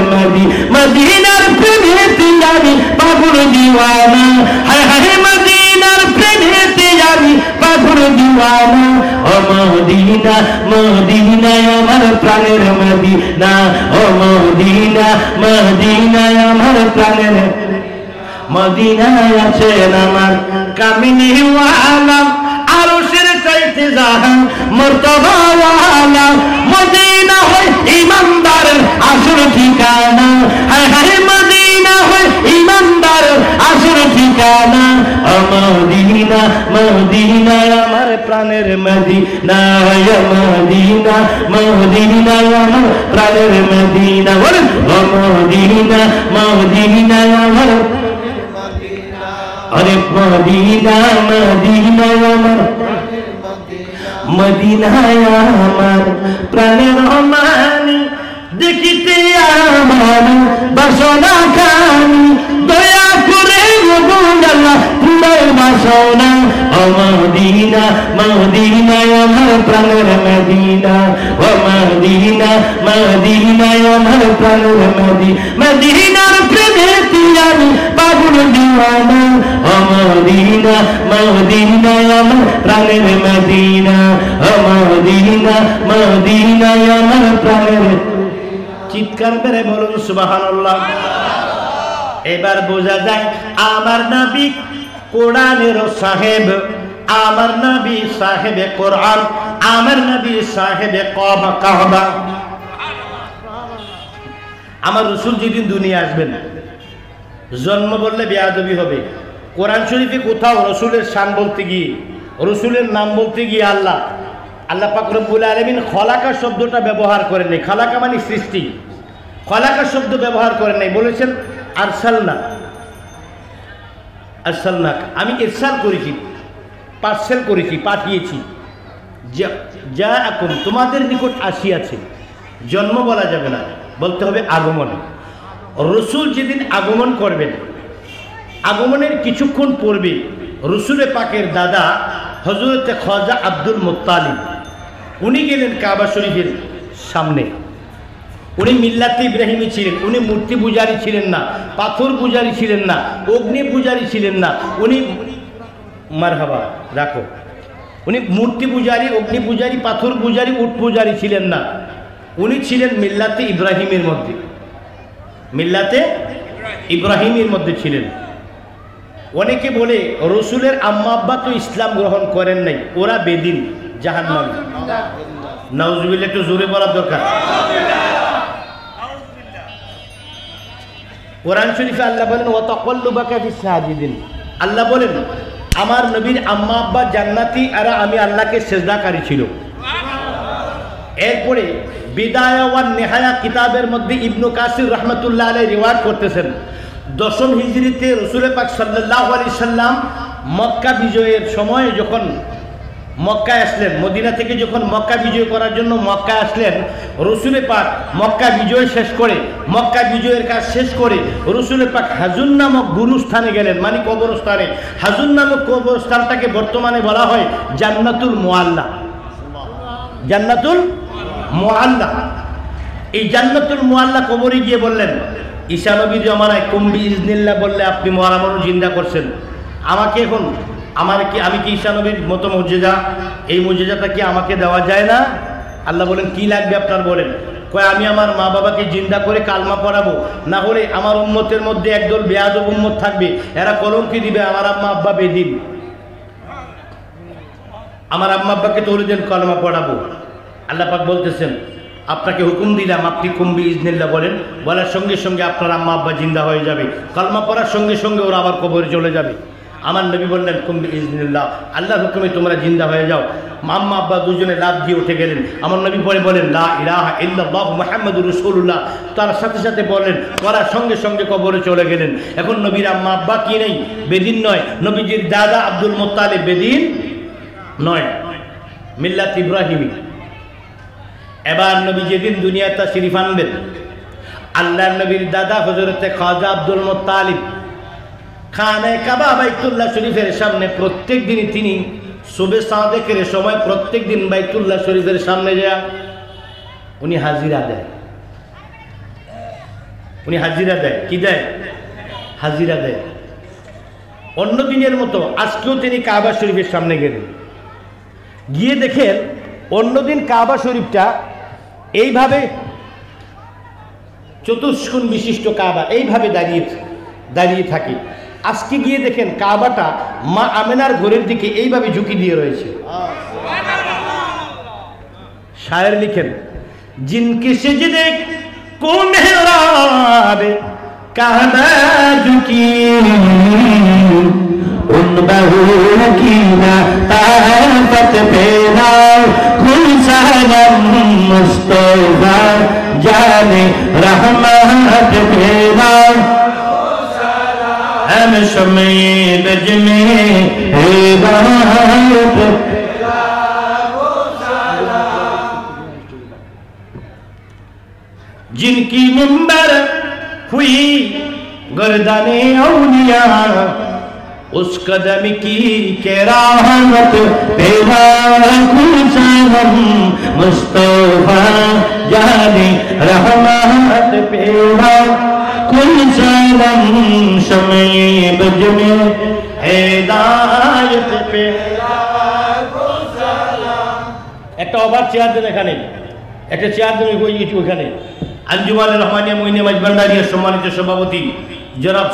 মদিনার প্রেমেতে আমি পাগল দিওয়ানা, হায় হায় মদিনার প্রেমেতে আমি পাগল দিওয়ানা। ও মদিনা মদিনা আমার প্রাণের মদিনা, ও মদিনা মদিনা আমার প্রাণের মদিনায় আছেন আমার কামিনী ওয়ালা, আরশের চাইতে জাহান মর্তবা ওয়ালা। মদিনা হয় ইমানদারের আসল ঠিকানা, হায় হায় মদিনা হয় ইমানদারের আসল ঠিকানা। ও মদিনা মদিনা আমার প্রাণের মদিনা, মদিনা মদিনা আমার প্রাণের মদিনা। বলেন ও মদিনা মদিনা আমার, अरे मदीना मदीना আমার মদিনা আমার প্রাণের মানি, দেখিতে আমার বাসনা খানি, দয়া করে গো আল্লাহ তোমার বাসনা। ও মদিনা মদিনা আমার প্রাণের মদিনা, ও মদিনা মদিনা আমার প্রাণের মদিনার প্রেমেতে আমি পাগল দিওয়ানা। ও মদিনা মদিনা আমার প্রাণের মদিনা, ও মদিনা মদিনা আমার প্রাণের। চিৎকার করে বলুন সুবহানাল্লাহ। এবার বোঝা যায় আমার নবী কোরআনের সাহেব, আমার নবী সাহেবে কোরআন, আমার নবী সাহেবে কাবা। আমার রাসূল যেদিন দুনিয়া আসবেন, জন্ম বললে বেয়াদবি হবে। কোরআন শরীফে কোথাও রসুলের শান বলতে গিয়ে, রসুলের নাম বলতে গিয়ে আল্লাহ পাক রব্বুল আলামিন খলাকা শব্দটা ব্যবহার করেন নাই। খলাকা মানে সৃষ্টি, খলাকা শব্দ ব্যবহার করেন নাই, বলেছেন আরসালনা। আরসালনাক আমি ইরসাল করেছি, পার্সেল করেছি, পাঠিয়েছি। যা এখন তোমাদের নিকট আসিয়াছে। জন্ম বলা যাবে না, বলতে হবে আগমন। রসুল যেদিন আগমন করবেন, আগমনের কিছুক্ষণ পূর্বে রসুলের পাকের দাদা হযরত খাজা আব্দুল মুত্তালিব উনি গেলেন কাবা শরীফের সামনে। উনি মিল্লাতে ইব্রাহিমী ছিলেন, উনি মূর্তি পূজারী ছিলেন না, পাথর পূজারী ছিলেন না, অগ্নি পূজারী ছিলেন না। উনি মারহাবা রাখো, উনি মূর্তি পূজারী, অগ্নি পূজারী, পাথর পূজারী, উট পূজারী ছিলেন না। উনি ছিলেন মিল্লাতে ইব্রাহিমের মধ্যে, মিল্লাতে ইব্রাহিমের মধ্যে ছিলেন। অনেকে বলে রসুলের আম্মা আব্বা তো ইসলাম গ্রহণ করেন নাই, ওরা বেদিন, জাহান্নামী। নাউজুবিল্লাহ, একটু জোরে বলার দরকার। কোরআন শরীফে আল্লাহ বলেন ওয়া তাকাল্লুবাকা ফিস সাজিদিন, আল্লাহ বলেন আমার নবীর আম্মা আব্বা জান্নাতি আর আমি আল্লাহকে সেজদাকারী ছিল। এরপরে বিদায়া ওয়া নিহায়া কিতাবের মধ্যে ইবনু কাসির রাহমাতুল্লাহ আলাইহি রিওয়ায়াত করতেছেন 10ম হিজরিতে রাসূল পাক সাল্লাল্লাহু আলাইহি সাল্লাম মক্কা বিজয়ের সময় যখন মক্কায় আসলেন, মদিনা থেকে যখন মক্কা বিজয় করার জন্য মক্কায় আসলেন, রাসূল পাক মক্কা বিজয় শেষ করে, মক্কা বিজয়ের কাজ শেষ করে রাসূল পাক হাজুন নামক গুরুস্থানে গেলেন, মানে কবরস্থানে। হাজুন নামক কবরস্থানটাকে বর্তমানে বলা হয় জান্নাতুল মুআল্লা। জান্নাতুল মুআল্লা, এই জান্নাতুল মুআল্লা কবরে গিয়ে বললেন ঈসা নবীর জমানায় কুম্বি ইজনিল্লাহ বললে আপনি মরা মানুষ জিন্দা করছেন, আমাকে এখন আমি কি ঈসা নবীর মতো মুজিজা, এই মুজিজাটা কি আমাকে দেওয়া যায় না? আল্লাহ বলেন কি লাগবে আপনার বলেন। কয় আমি আমার মা বাবাকে জিন্দা করে কালমা পড়াবো, না হলে আমার উম্মতের মধ্যে একদল বেয়াদব উম্মত থাকবে, এরা কলঙ্কি দিবে আমার আম্মা আব্বা বেদিন, আমার আম্মা আব্বাকে তৌহিদের কালমা পড়াবো। আল্লাহ পাক বলতেছেন আপনাকে হুকুম দিলাম আপনি কুম্বি ইজনিল্লাহ বলেন, বলার সঙ্গে সঙ্গে আপনার আম্মা আব্বা জিন্দা হয়ে যাবে, কালমা পড়ার সঙ্গে সঙ্গে ওরা আবার কবরে চলে যাবে। আমার নবী বললেন কুম্বি ইজনিল্লাহ, আল্লাহর হুকুমে তোমরা জিন্দা হয়ে যাও। আম্মা আব্বা দুজনে লাফ দিয়ে উঠে গেলেন। আমার নবী পরে বলেন লা ইলাহা ইল্লাল্লাহ মুহাম্মাদুর রাসূলুল্লাহ, তার সাথে সাথে বলেন, করার সঙ্গে সঙ্গে কবরে চলে গেলেন। এখন নবীর আম্মা আব্বা কি নেই? বেদিন নয়। নবীজির দাদা আব্দুল মুত্তালিব বেদিন নয়। মিল্লাত ইব্রাহিমি। এবার নবী যেদিন দুনিয়ায় তাশরীফ আনবেন, আল্লাহর নবীর দাদা হযরতে খাজা আব্দুল মুত্তালিব খানে কাবা বাইতুল্লাহ শরীফের সামনে প্রত্যেক দিনই তিনি সুবে সাদেকের সময় প্রত্যেক দিন বাইতুল্লাহ শরীফের সামনে যায় উনি হাজিরা দেয়। উনি হাজিরা দেয়। কি দেয়? হাজিরা দেয়। অন্য দিনের মতো আজকেও তিনি কাবা শরীফের সামনে গেলেন, গিয়ে দেখেন অন্যদিন কাবা শরীফটা এইভাবে চতুষ্কোণ বিশিষ্ট কাবা এইভাবে দাঁড়িয়ে থাকে। আজকে গিয়ে দেখেন কাবাটা মা আমেনার ঘরের দিকে এইভাবে ঝুঁকি দিয়ে রয়েছে। শায়ের লিখেন, জিনকে সেজদে কো মেহরাব কাবা ঝুঁকি उन बहू की ना ताकत पैदा खुल सनम मुस्तफा जाने रहमत पैदा हम शमे बज में हिदायत जिनकी मिंबर हुई गर्दने औलिया उस कदम की करामत तेरा खुशनम मुस्तफा जाने रहमत पेरा खुशनम शमे बज में हिदायत पेरा खुशनम। একটা ওভার চেয়ার দেন, এখানে একটা চেয়ার দেন ওইখানে। আঞ্জুমানে রহমানিয়া মইনে মাইজবান্ডারিয়া সম্মানিত সভাপতি জনাব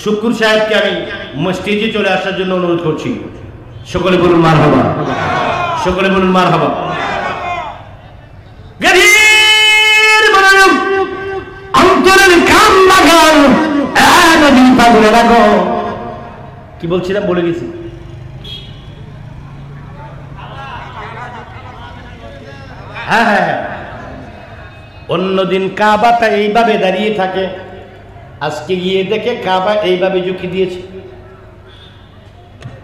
শুকুর সাহেবকে আমি স্টেজে চলে আসার জন্য অনুরোধ করছি। সকলে বলুন মারহাবা, সকলে বলুন মারহাবা। অন্তরের কাম লাগাও, নবীর পাগলে লাগো। কি বলছিলাম বলে গেছি। হ্যাঁ হ্যাঁ, অন্যদিন কাবাটা এইভাবে দাঁড়িয়ে থাকে, আজকে গিয়ে দেখে কাবা এইভাবে ঝুঁকি দিয়েছে।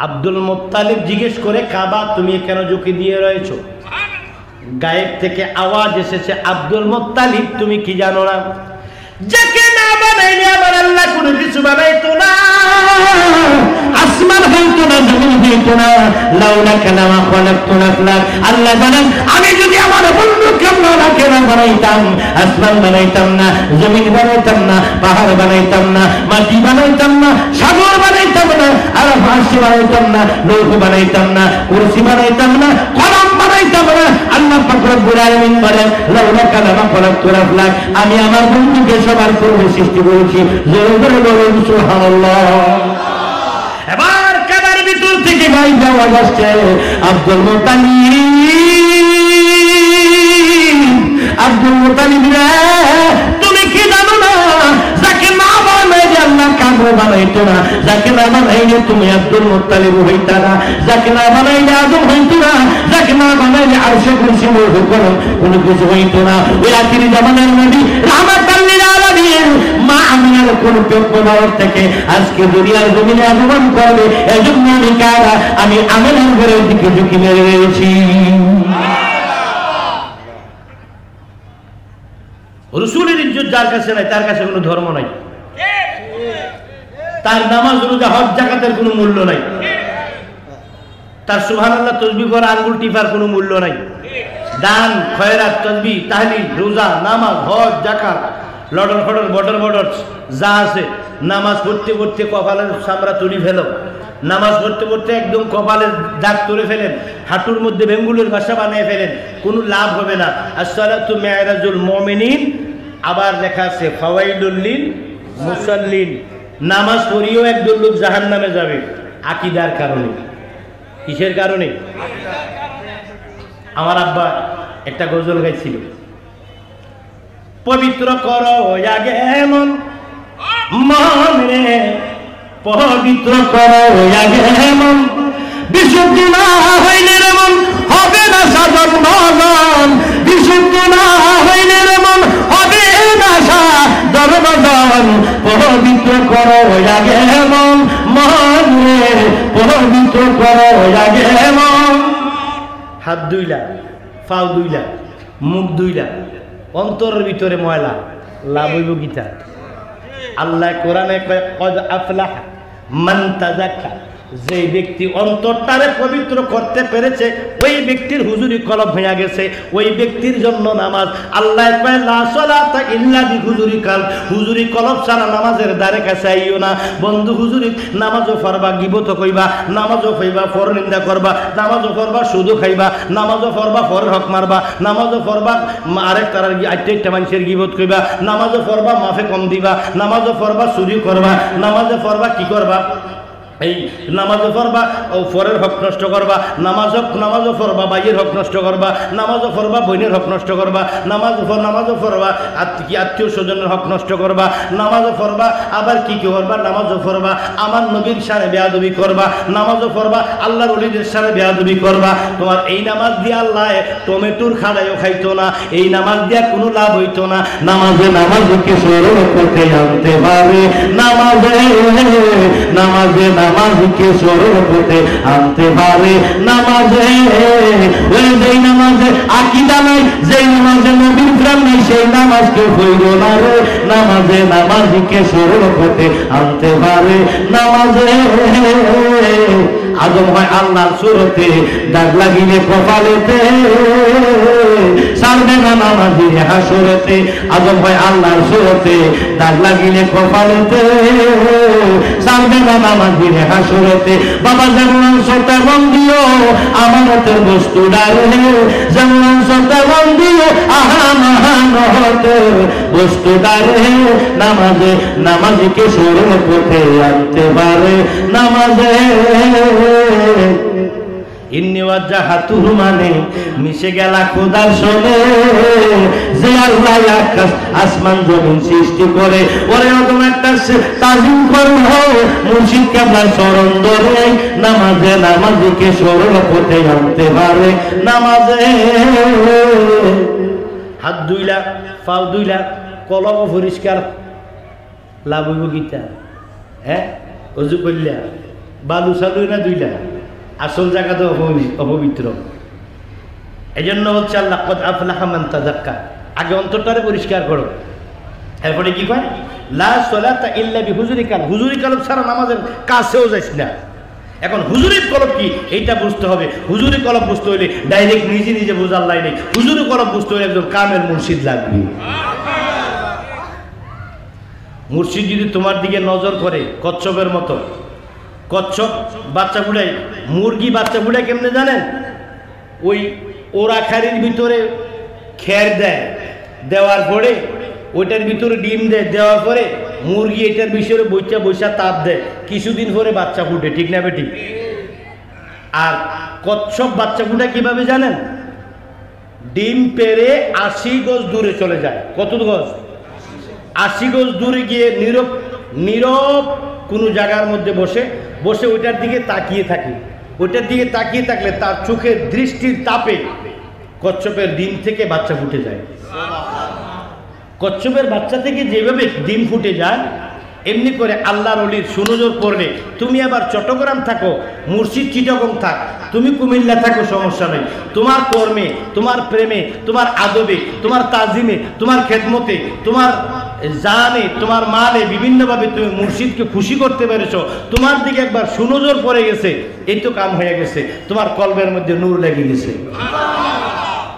আব্দুল মুত্তালিব জিজ্ঞেস করে, কাবা তুমি কেন ঝুঁকি দিয়ে রয়েছো? গায়েব থেকে আওয়াজ এসেছে, আব্দুল মুত্তালিব তুমি কি জানো না, যাকে না বানাইলে আমার আল্লাহ কোনো কিছু বানাইতো না, আসমান হইতো না, জমিন হইতো না, লাউলা কালামা খালাকতুনা লাক। আল্লাহ বলেন, আমি যদি আমার বন্ধুকে আল্লাহকে না বানাইতাম, আসমান বানাইতাম না, জমিন বানাইতাম না, পাহাড় বানাইতাম না, মাটি বানাইতাম না, সাগর বানাইতাম না, আর ফাঁসি বানাইতাম না, লৌহ বানাইতাম না, কুরসি বানাইতাম না, কলম বানাইতাম না। আল্লাহ পাক রব্বুল আলামিন বলেন, লাউলা কালামা খালাকতুনা লাক, আমি আমার বন্ধুকে সবার পূর্বে সৃষ্টি করেছি। জোরে জোরে বলুন সুবহানাল্লাহ। এবার কাবার ভিতর থেকে ভাই আওয়াজ আসছে, আব্দুল মুত্তালিব, আব্দুল মুত্তালিব রে, তুমি কি জানো না, যাকে না বানাইলে আল্লাহ কাবা বানাইতো না, যাকে না বানাইলে তুমি আব্দুল মুত্তালিব হইতা না, যাকে না বানাইলে আদম হইতো না, যাকে না বানাইলে আরশে কুরসি লৌহ কলম কোনো কিছু হইতো না। ওই আখিরি জামানার নবী রাহমাতাল লিল আলামিন মা আমিনার কোন পেট্রোল থেকে আজকে দুনিয়ার জমিনে আগমন করবে, এজন্য আমি কারা, আমি আমেনার ঘরের দিকে ঝুঁকি মেরে রয়েছি। রাসূলের ইজ্জত যার কাছে নাই, তার কাছে কোনো ধর্ম নাই, তার নামাজ রোজা হজ যাকাতের কোনো মূল্য নাই, তার সুবহানাল্লাহ তাসবিহ করা আঙ্গুল টিপার কোনো মূল্য নাই। দান খয়রাত তাসবিহ তাহলিল রোজা নামাজ হজ যাকাত লডর ফডর বডর বডর যা আছে, নামাজ পড়তে পড়তে কপালের চামড়া তুলি ফেলো, নামাজ পড়তে পড়তে একদম কপালের দাগ তুলে ফেলেন, হাঁটুর মধ্যে বেঙ্গুলের ভাষা বানিয়ে ফেলেন, কোনো লাভ হবে না। আসসালাতু মিরাজুল মুমিনিন, আবার লেখা আছে ফাওয়াইলুল লিল মুসাল্লিন, নামাজ পড়িও একদল লোক জাহান্নামে যাবে। আকীদার কারণে। কিসের কারণে? আমার আব্বা একটা গজল গাইছিল, পবিত্র করো আগে মন, মন রে পবিত্র করো আগে মন, বিশুদ্ধ না হইলে রে মন হবে না সাধন ভজন, বিশুদ্ধ না হইলে রে মন হবে না সাধন ভজন, পবিত্র করো আগে মন, মন রে পবিত্র করো আগে মন। হাত দুইলা, পাও দুইলা, মুখ দুইলা, অন্তরের ভিতরে ময়লা, লাভ হইব গীতা। আল্লাহ কোরআনে কয় কদ আফলাহা মান তাযাক্কা, যে ব্যক্তি অন্তরটারে পবিত্র করতে পেরেছে ওই ব্যক্তির হুজুরি কলব হয়ে গেছে, ওই ব্যক্তির জন্য নামাজ। আল্লাহ কয় লা সালাতা ইল্লা বিহুজুরি কাল, হুজুরি কলব ছাড়া নামাজের দ্বারে কাছে আইও না। বন্ধু হুজুরি নামাজও পড়বা, গিবত কইবা, নামাজও কইবা, পরনিন্দা করবা, নামাজও পড়বা, সুদ খাইবা, নামাজও পড়বা, পরের হক মারবা, নামাজও পড়বা, আরেক তার আইটা মানুষের গিবত কইবা, নামাজও পড়বা, মাফে কম দিবা, নামাজও পড়বা, চুরি করবা, নামাজও পড়বা, কি করবা, এই নামাজও পড়বা ও পরের হক নষ্ট করবা, নামাজও পড়বা বাইয়ের হক নষ্ট করবা, নামাজও পড়বা বোনের হক নষ্ট করবা, নামাজও পড়বা আত্মীয় স্বজনের হক নষ্ট করবা, নামাজও পড়বা আবার কি করবা, নামাজও পড়বা আমার নবীর সাথে বেয়াদবি করবা, নামাজও পড়বা আল্লাহর ওলিদের সাথে বেয়াদবি করবা। তোমার এই নামাজ দিয়ে আল্লাহ টমেটোর খাড়াইও খাইতো না, এই নামাজ দিয়া কোনো লাভ হইতো না। নামাজকে সরল করতে আনতে পারে, নামাজকে সরল করতে আনতে পারে, নামাজে যেই নামাজে আকীদা নাই, যেই নামাজে নবীর প্রেম নেই, সেই নামাজকে হইল না রে। নামাজকে সরল করতে আনতে পারে, নামাজে আদম হয় আল্লাহর সুরতে, দাগ লাগিলে কপালেতে, সারবে না নামাজি হাসরেতে। আদম হয় আল্লাহর সুরতে, দাগ লাগিলে কপালেতে, সারবে না নামাজি হাসরেতে। বাবা যেমন সত্যা বন্দিও আমানতের বস্তু ডালে, যেমন সত্যা বন্দিও আমানতের বস্তু ডালে, নামাজকে সরল পথে আনতে পারে, নামাজে ইন্নী ওয়াজ্জাহাতুহু মানে মিশে গেলা খোদার সঙ্গে, যে আল্লাহ আকাশ আসমান জমিন সৃষ্টি করে, ওরে ওরকম একটা তাজিম করব মুর্শিদ কেবলার চরণ ধরে, নামাজকে সরল পথে আনতে পারে, নামাজে হাত দুইলা, পাও দুইলা, কলব পরিষ্কার, লাভ হইব গীতা। হ্যাঁ, অজু করলা, বালু সালু না দুইলা, আসল জায়গা তো অপবিত্র। এই জন্য হচ্ছে আল্লাহ কদ আফলাহা মান তাযাক্কা, আগে অন্তরটারে পরিষ্কার করো। এরপরে কি কয় লা সালাতা ইল্লা বিহুজুরি কাল, হুজুরি কলব ছাড়া নামাজের কাছেও যাইস না। এখন হুজুরির কলব কি এইটা বুঝতে হবে। হুজুরি কলব বুঝতে হইলে ডাইরেক্ট নিজে নিজে বোঝার লাই নেই, হুজুরি কলব বুঝতে হইলে একজন কামেল মুর্শিদ লাগবে। মুর্শিদ যদি তোমার দিকে নজর করে কচ্ছপের মতো, কচ্ছপ বাচ্চা বুড়াই, মুরগি বাচ্চা বুড়াই কেমনে জানেন, ওই ওরাখারির ভিতরে খের দেয়, দেওয়ার পরে ওইটার ভিতরে ডিম দেয়, দেওয়ার পরে মুরগি এটার ভিতরে বৈশা তাপ দেয়, কিছুদিন পরে বাচ্চা ফুটে, ঠিক না বেটি? আর কচ্ছপ বাচ্চা ফুটে কিভাবে জানেন, ডিম পেরে 80 গজ দূরে চলে যায়। কত গজ? 80 গজ দূরে গিয়ে নীরব কোনো জায়গার মধ্যে বসে ওইটার দিকে তাকিয়ে থাকে। ওইটার দিকে তাকিয়ে থাকলে তার চোখের দৃষ্টির তাপে কচ্ছপের ডিম থেকে বাচ্চা ফুটে যায়। কচ্ছপের বাচ্চা থেকে যেভাবে ডিম ফুটে যায়, এমনি করে আল্লাহর ওলির সুনজর পড়লে, তুমি আবার চট্টগ্রাম থাকো, মুর্শিদ চিটাগং থাক, তুমি কুমিল্লা থাকো, সমস্যা নেই। তোমার কর্মে, তোমার প্রেমে, তোমার আদবে, তোমার তাজিমে, তোমার খেদমতে, তোমার জানে, তোমার মালে বিভিন্নভাবে তুমি মুর্শিদকে খুশি করতে পেরেছো, তোমার দিকে একবার সুনজর পড়ে গেছে, এই তো কাম হয়ে গেছে, তোমার কলবের মধ্যে নূর লেগে গেছে।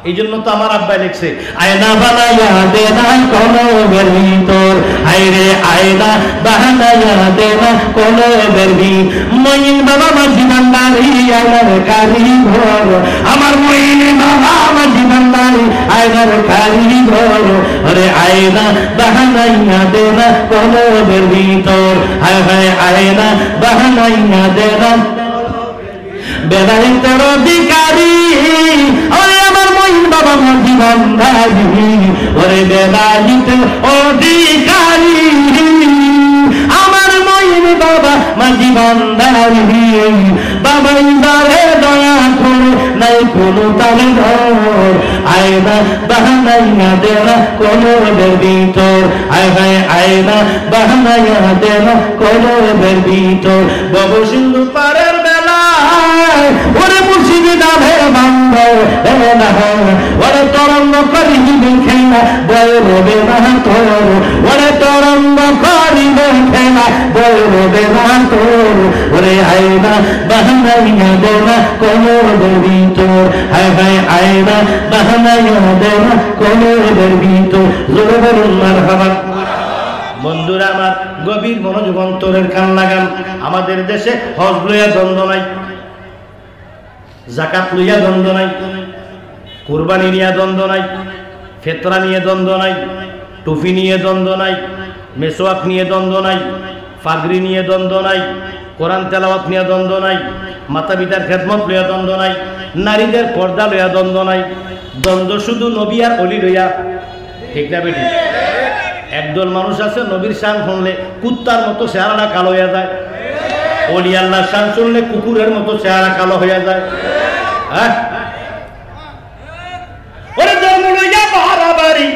এই জন্য তো আমার আব্বাই লিখছে, আয়না বানাইয়া দে না কলবের ভিতর, আইরে আয়না বানাইয়া দে না কলবের ভিতর, মঈন বাবা মাঝি ভান্ডারি আয়নার কারিগর, আমার মঈন বাবা মাঝি ভান্ডারি আয়নার কারিগর, আরে আয়না বানাইয়া দে না কলবের ভিতর, হায় হায় আয়না বানাইয়া দে না বেলায়েতের অধিকারী, ওরে আমার মঈন বাবা মাঝি ভান্ডারি, ওরে বেলায়েতের অধিকারী, আমার মঈন বাবা মাঝি ভান্ডারি, বাবা ইন্দারে দয়া করে নাই কোনো তারে ধর, আয়না বানাইয়া দে না কলবের ভিতর, আয় হায় আয়না বানাইয়া দে না কলবের ভিতর, বব সিন্ধু পারের বেলা ওরে মুর্শিদ ডালে বান্ধব না ওরে তরঙ্গ করিবে খেলা বয় রবে না তোর ওরে তরঙ্গ করিবে খেলা বয় রবে না তোর ওরে আয়না বাহানাইয়া দে না কোমরের ভিতর হায় হায় আয়না বাহানাইয়া দে না কোমরের ভিতর জোরে বলুন মারহাবা। বন্ধুরা আমার, গভীর মনোযোগ অন্তরের কান লাগান। আমাদের দেশে হজ লইয়া দ্বন্দ্ব নাই, যাকাত লইয়া দ্বন্দ্ব নাই, কুরবানি নিয়ে দ্বন্দ্ব নাই, ফেতরা নিয়ে দ্বন্দ্ব নাই, টুপি নিয়ে দ্বন্দ্ব নাই, মেসওয়াক নিয়ে দ্বন্দ্ব নাই, পাগড়ি নিয়ে দ্বন্দ্ব নাই, কোরআন তেলাওয়াত নিয়ে দ্বন্দ্ব নাই, মাতা পিতার খেদমত লইয়া দ্বন্দ্ব নাই, নারীদের পর্দা লইয়া দ্বন্দ্ব নাই। দ্বন্দ্ব শুধু নবী আর অলি লইয়া। ঠিক না বেটি? একদল মানুষ আছে নবীর শান শুনলে কুত্তার মতো চেহারাটা কালো হয়ে যায়, অলি আল্লাহর শান শুনলে কুকুরের মতো চেহারা কালো হয়ে যায়। হ্যাঁ, ওরে ধর্ম লইয়া বাড়াবাড়ি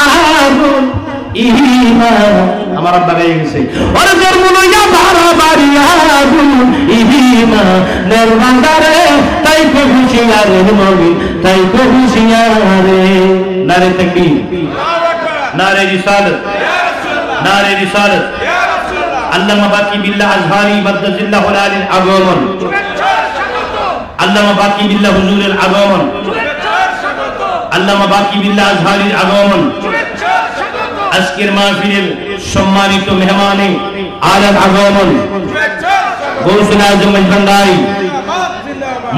আগুন ঈমান আমার আব্বা গায়ে গেছে। ওরে ধর্ম লইয়া বাড়াবাড়ি আগুন ঈমানের বান্দারে তাই কো হুঁশিয়ারে মুমিন তাই কো হুঁশিয়ারে। নারে তাকবীর, নারে রিসালাত, নারে রিসালাত। আল্লামা বাকি বিল্লাহ আজহারি মাদ্দাজিল্লাহুল আলিল আগমন, আল্লামা বাকি বিল্লাহ হুজুরের আগমন, আল্লামা বাকি বিল্লাহ আজহারির আগমন। আজকের মাহফিলের সম্মানিত মেহমানে আলার আগমন, গৌসুল আজম ভান্ডারী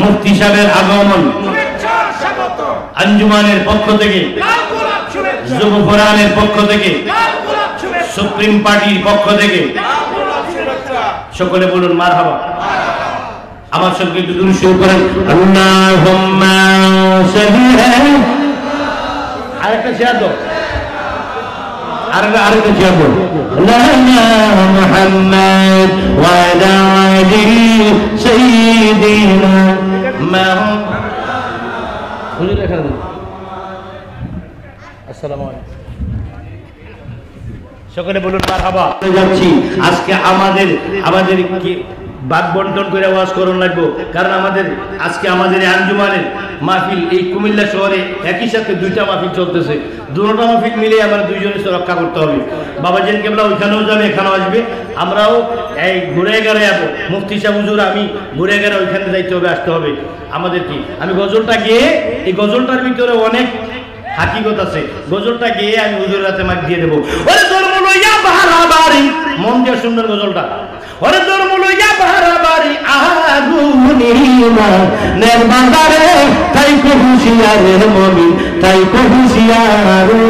মুফতি সাহেবের আগমন। আঞ্জুমানের পক্ষ থেকে, যুব ফোরামের পক্ষ থেকে, সুপ্রিম পার্টির পক্ষ থেকে সকলে বলুন মারহাবা। আমার সঙ্গে একটু দুরূদ শরীফ করেন। আল্লাহুম্মা সাল্লি আরেকটা শেয়ার দাও, আরেকটা শেয়ার দাও। লানা মুহাম্মদ ওয়া আলা আলি সাইয়্যিদিনা মাহমুদ হুজুর এখানে দিন। আসসালামু আলাইকুম। সকলে বলুন মারহাবা। যাচ্ছি আজকে আমাদের কি বাদ বন্টন করে ওয়াজ করুন লাগবো, কারণ আজকে আমাদের এই আঞ্জুমানের মাহফিল এই কুমিল্লা শহরে একই সাথে দুইটা মাহফিল চলতেছে। দুটো মাহফিল মিলে আমরা দুইজনে রক্ষা করতে হবে। বাবাজিন কেবলা ওইখানেও যাবে, এখানেও আসবে, আমরাও এই ঘুরে গেড়ে যাবো। মুফতি সাহেব হুজুর আমি ঘুরে গেড়ে ওইখানে যাইতে হবে, আসতে হবে আমাদের। কি আমি গজলটা গিয়ে, এই গজলটার ভিতরে অনেক হাকিকত আছে, গজলটা গিয়ে আমি হুজুরের হাতে মাইক দিয়ে দেবো। ওরে ধর্ম লইয়া বাড়াবাড়ি, মন দিয়ে সুন্দর গজলটা। ওরে ধর্ম লইয়া বাড়াবাড়ি আগুন ঈমানের বান্দারে তাই কো হুঁশিয়ারে মুমিন তাই কো হুঁশিয়ারে।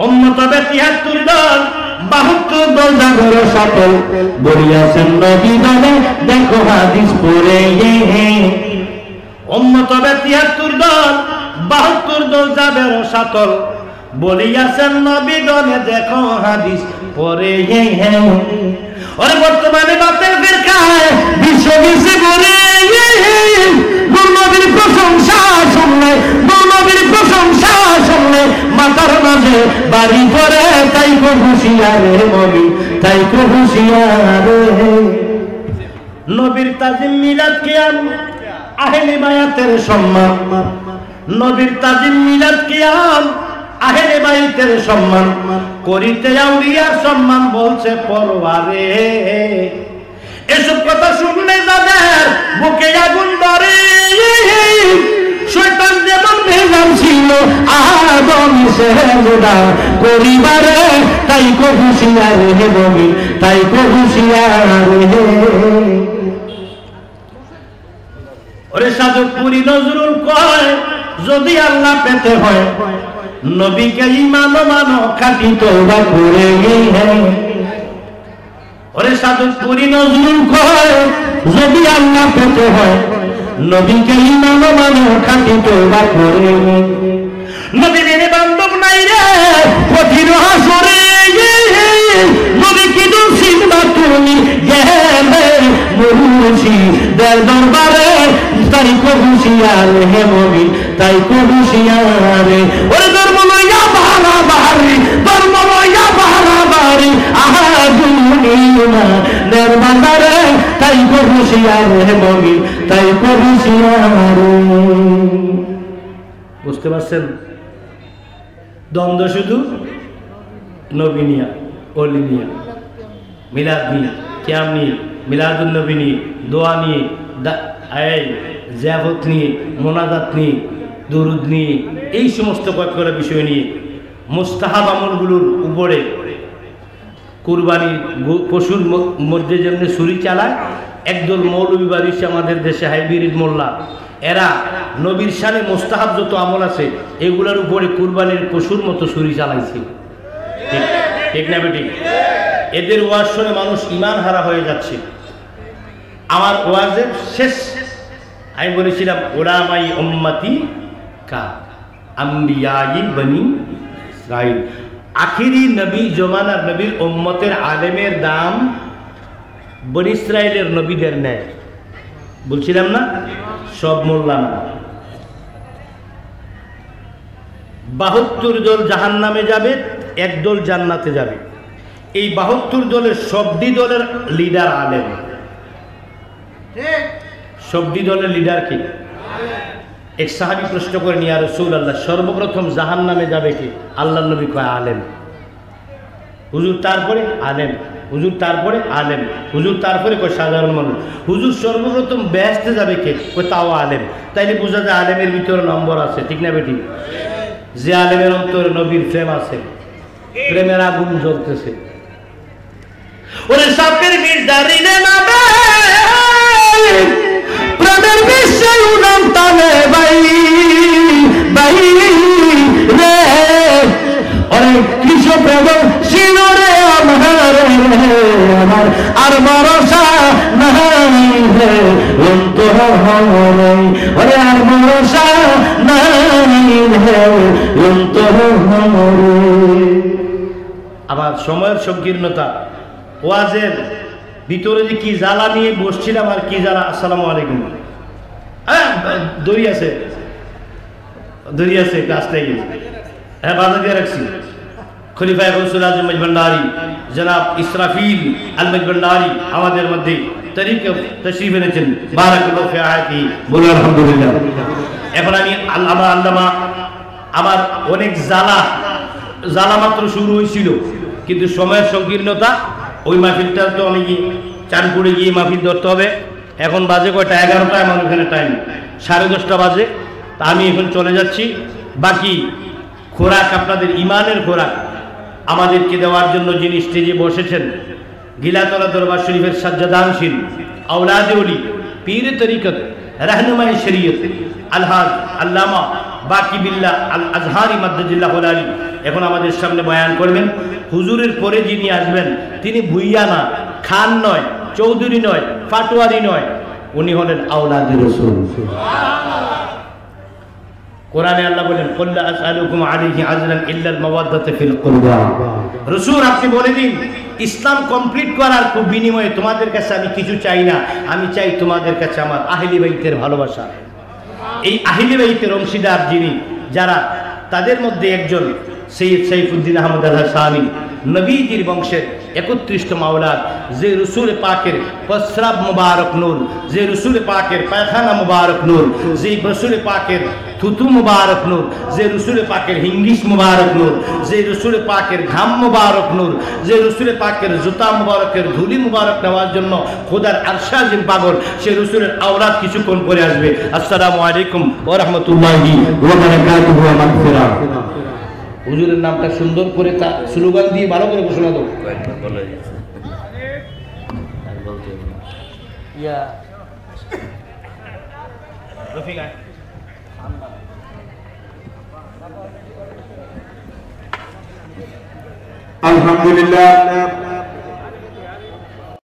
উম্মত হবে ৭৩ দল, ৭২ দল জাগর সকল বলিয়াছেন নবী দলে দেখো হাদিস পড়ে। উম্মত হবে ৭৩ দল, ৭২ দল যাবে সাতল বলিয়াছেন নবী দলে দেখো হাদিস পড়ে। ওরে বর্তমানে বাতের ফিরকায় বিশ্ব বিশ্বে বলে নবীর প্রশংসা শুনলে, নবীর প্রশংসা শুনলে মাথার মাঝে বাড়ি পড়ে তাই কো হুঁশিয়ারে মুমিন তাই কো হুঁশিয়ারে। নবীর তাজিম মিলাদ কিয়াম আহলে বায়াতের সম্মান, নবীর তাজিম মিলাদ কিয়াম আহলে বাইতের সম্মান করিতে আউলিয়ার সম্মান বলছে পরওয়ারে। এসব কথা শুনলে যাদের বুকে আগুন ধরে। শয়তান যেমন ভেজাল ছিল আদম সেজদা করিবারে তাই কো হুঁশিয়ারে মুমিন তাই কো হুঁশিয়ারে। ওরে সাধকপুরি নজরুল কয় যদি আল্লাহ পেতে হয় নবীকে ঈমান মানো খাঁটি তওবা করে। ওরে সাধকপুরি নজরুল কয় যদি আল্লাহ পেতে হয় নবীকে ঈমান মানো খাঁটি তওবা করে। নবীর বান্ধব নাই রে কঠিন হাসরে নবী কি দুঃখিবা তুমি গেলে মুর্শিদের দরবারে তাই কো হুঁশিয়ারে হে মুমিন তাই কো হুঁশিয়ারে। ওরে ধর্ম লইয়া বাড়াবাড়ি, ধর্ম লইয়া বাড়াবাড়ি আগুন ঈমানের বান্দারে তাই কো হুঁশিয়ারে হে মুমিন তাই কো হুঁশিয়ারে। বুঝতে পারছেন? দ্বন্দ্ব শুধু নবী নিয়া, অলি নিয়া, মিলাদ নিয়ে, কিয়াম নিয়ে, মিলাদুল নবী নিয়ে, দোয়া নিয়ে, জিয়াফত নিয়ে, মোনাজাত নিয়ে, দুরুদ নিয়ে, এই সমস্ত কয়েকটা বিষয় নিয়ে মুস্তাহাব আমলগুলোর উপরে কুরবানি পশুর মধ্যে যেমনি ছুরি চালায়, একদল মৌলবীবাদী আমাদের দেশে হাইব্রিড মোল্লা, এরা নবীর শানে মুস্তাহাব যত আমল আছে এগুলোর উপরে কুরবানির পশুর মতো ছুরি চালাইছে। ঠিক না বেটি? এদের ওয়াজ শুনে মানুষ ইমান হারা হয়ে যাচ্ছে। আমার ওয়াজের শেষ আমি বলেছিলাম উলামাই উম্মতি কা আম্বিয়াই বনি ইসরাইল, আখিরি নবী জমানার নবীর উম্মতের আলেমের দাম বনি ইসরাইলের নবীদের নেয়। বলছিলাম না? সব মোল্লা না। 72 দল জাহান্নামে যাবে, একদল জান্নাতে যাবে। এই 72 দলের সবটি দলের লিডার আলেম। সবটি দলের লিডার কি? এক সাহাবী প্রশ্ন করেন, ইয়া রাসূলুল্লাহ, সর্বপ্রথম জাহান্নামে যাবে কি? আল্লাহর নবী কয় আলেম। হুজুর তারপরে? আলেম। হুজুর তারপরে? আলেম। হুজুর তারপরে? কয় সাধারণ মানুষ। হুজুর সর্বপ্রথম বেহেশতে যাবে কে? কয় তাও আলেম। তাইলে বোঝা যায় আলেমের ভিতরে নম্বর আছে। ঠিক না বেটি? যে আলেমের অন্তরে নবীর প্রেম আছে, প্রেমের আগুন জ্বলতেছে, ওরে সাপের বিষ দাঁড়িয়ে নামে, প্রেমের বিশ্বে উড়ান টানে ভাই ভাই রে, ওরে কৃষ্ণ প্রেম শিরে আমার আর ভরসা নাই রে অন্তর হরে, ওরে আর ভরসা নাই রে অন্তর হরে। আবার সময়ের সংকীর্ণতা, ওয়াজের ভিতরে যে কি জ্বালা নিয়ে বসছিলাম আর কি জ্বালা। আসসালামু আলাইকুম। হ্যাঁ দড়ি আছে, দড়ি আছে, কাজটাই হ্যাঁ বাধা দিয়ে রাখছি। খলিফা গৌসুল আজম মজভান্ডারি জনাব ইসরাফিল আল মজভান্ডারি আমাদের মধ্যে তশরিফ এনেছেন। বারাকাল্লাহু ফি আয়াতিহি, বলুন আলহামদুলিল্লাহ। এখন আমি আল্লামা আমার অনেক জ্বালা মাত্র শুরু হয়েছিল, কিন্তু সময়ের সংকীর্ণতা, ওই মাহফিলটা তো আমি চাঁদপুরে গিয়ে মাহফিল ধরতে হবে। এখন বাজে কয়টা? 11টা আমার ওখানে টাইম, 10:30 বাজে। তা আমি এখন চলে যাচ্ছি। বাকি খোরাক, আপনাদের ইমানের খোরাক আমাদেরকে দেওয়ার জন্য যিনি স্টেজে বসেছেন, গিলাতলা দরবার শরীফের সাজ্জাদানশীল আওলাদে ওলি পীর তরিকত রাহনুমায়ে শরীয়ত আলহাজ আল্লামা বাকি বিল্লাহ আল আজহারি মাদ্দাজিল্লাহুল আলী এখন আমাদের সামনে বয়ান করবেন। হুজুরের পরে যিনি আসবেন তিনি ভুইয়া না, খান নয়, চৌধুরী নয়, পাটোয়ারি নয়, উনি হলেন আওলাদে রাসূল। কোরআনে আল্লাহ বলেন, কুল লা আসআলুকুম আলাইহি আজরান ইল্লা আল মাওয়াদ্দাতা ফিল কুরবা। রাসূল আপনি বলে দিন, ইসলাম কমপ্লিট করার বিনিময়ে তোমাদের কাছে আমি কিছু চাই না, আমি চাই তোমাদের কাছে আমার আহলে বাইতের ভালোবাসা। এই আহলে বাইতের অংশীদার যিনি, যারা, তাদের মধ্যে একজন সৈয়দ সাইফুদ্দিন আহমদ আল হাসানি, নবীজির বংশের 31তম আওলাদ, যে রসুল পাকের প্রস্রাব মুবারক নূর, যে রসুল পাকের পায়খানা মুবারক নূর, যে রসুল পাকের থুতু মুবারক নূর, যে রসুল পাকের হিঙ্গিস মুবারক নূর, যে রসুল পাকের ঘাম মুবারক নূর, যে রসুল পাকের জুতা মুবারকের ধুলি মুবারক নেওয়ার জন্য খোদার আরশে আজিম পাগল, সে রসুলের আওলাদ কিছুক্ষণ পরে আসবে। আসসালামু আলাইকুম ওয়া রাহমাতুল্লাহি ওয়া বারাকাতুহু ওয়া মাগফিরাহ। হুজুরের নামটা সুন্দর করে তা স্লোগান দিয়ে ভালো করে ঘোষণা দাও। আলহামদুলিল্লাহ।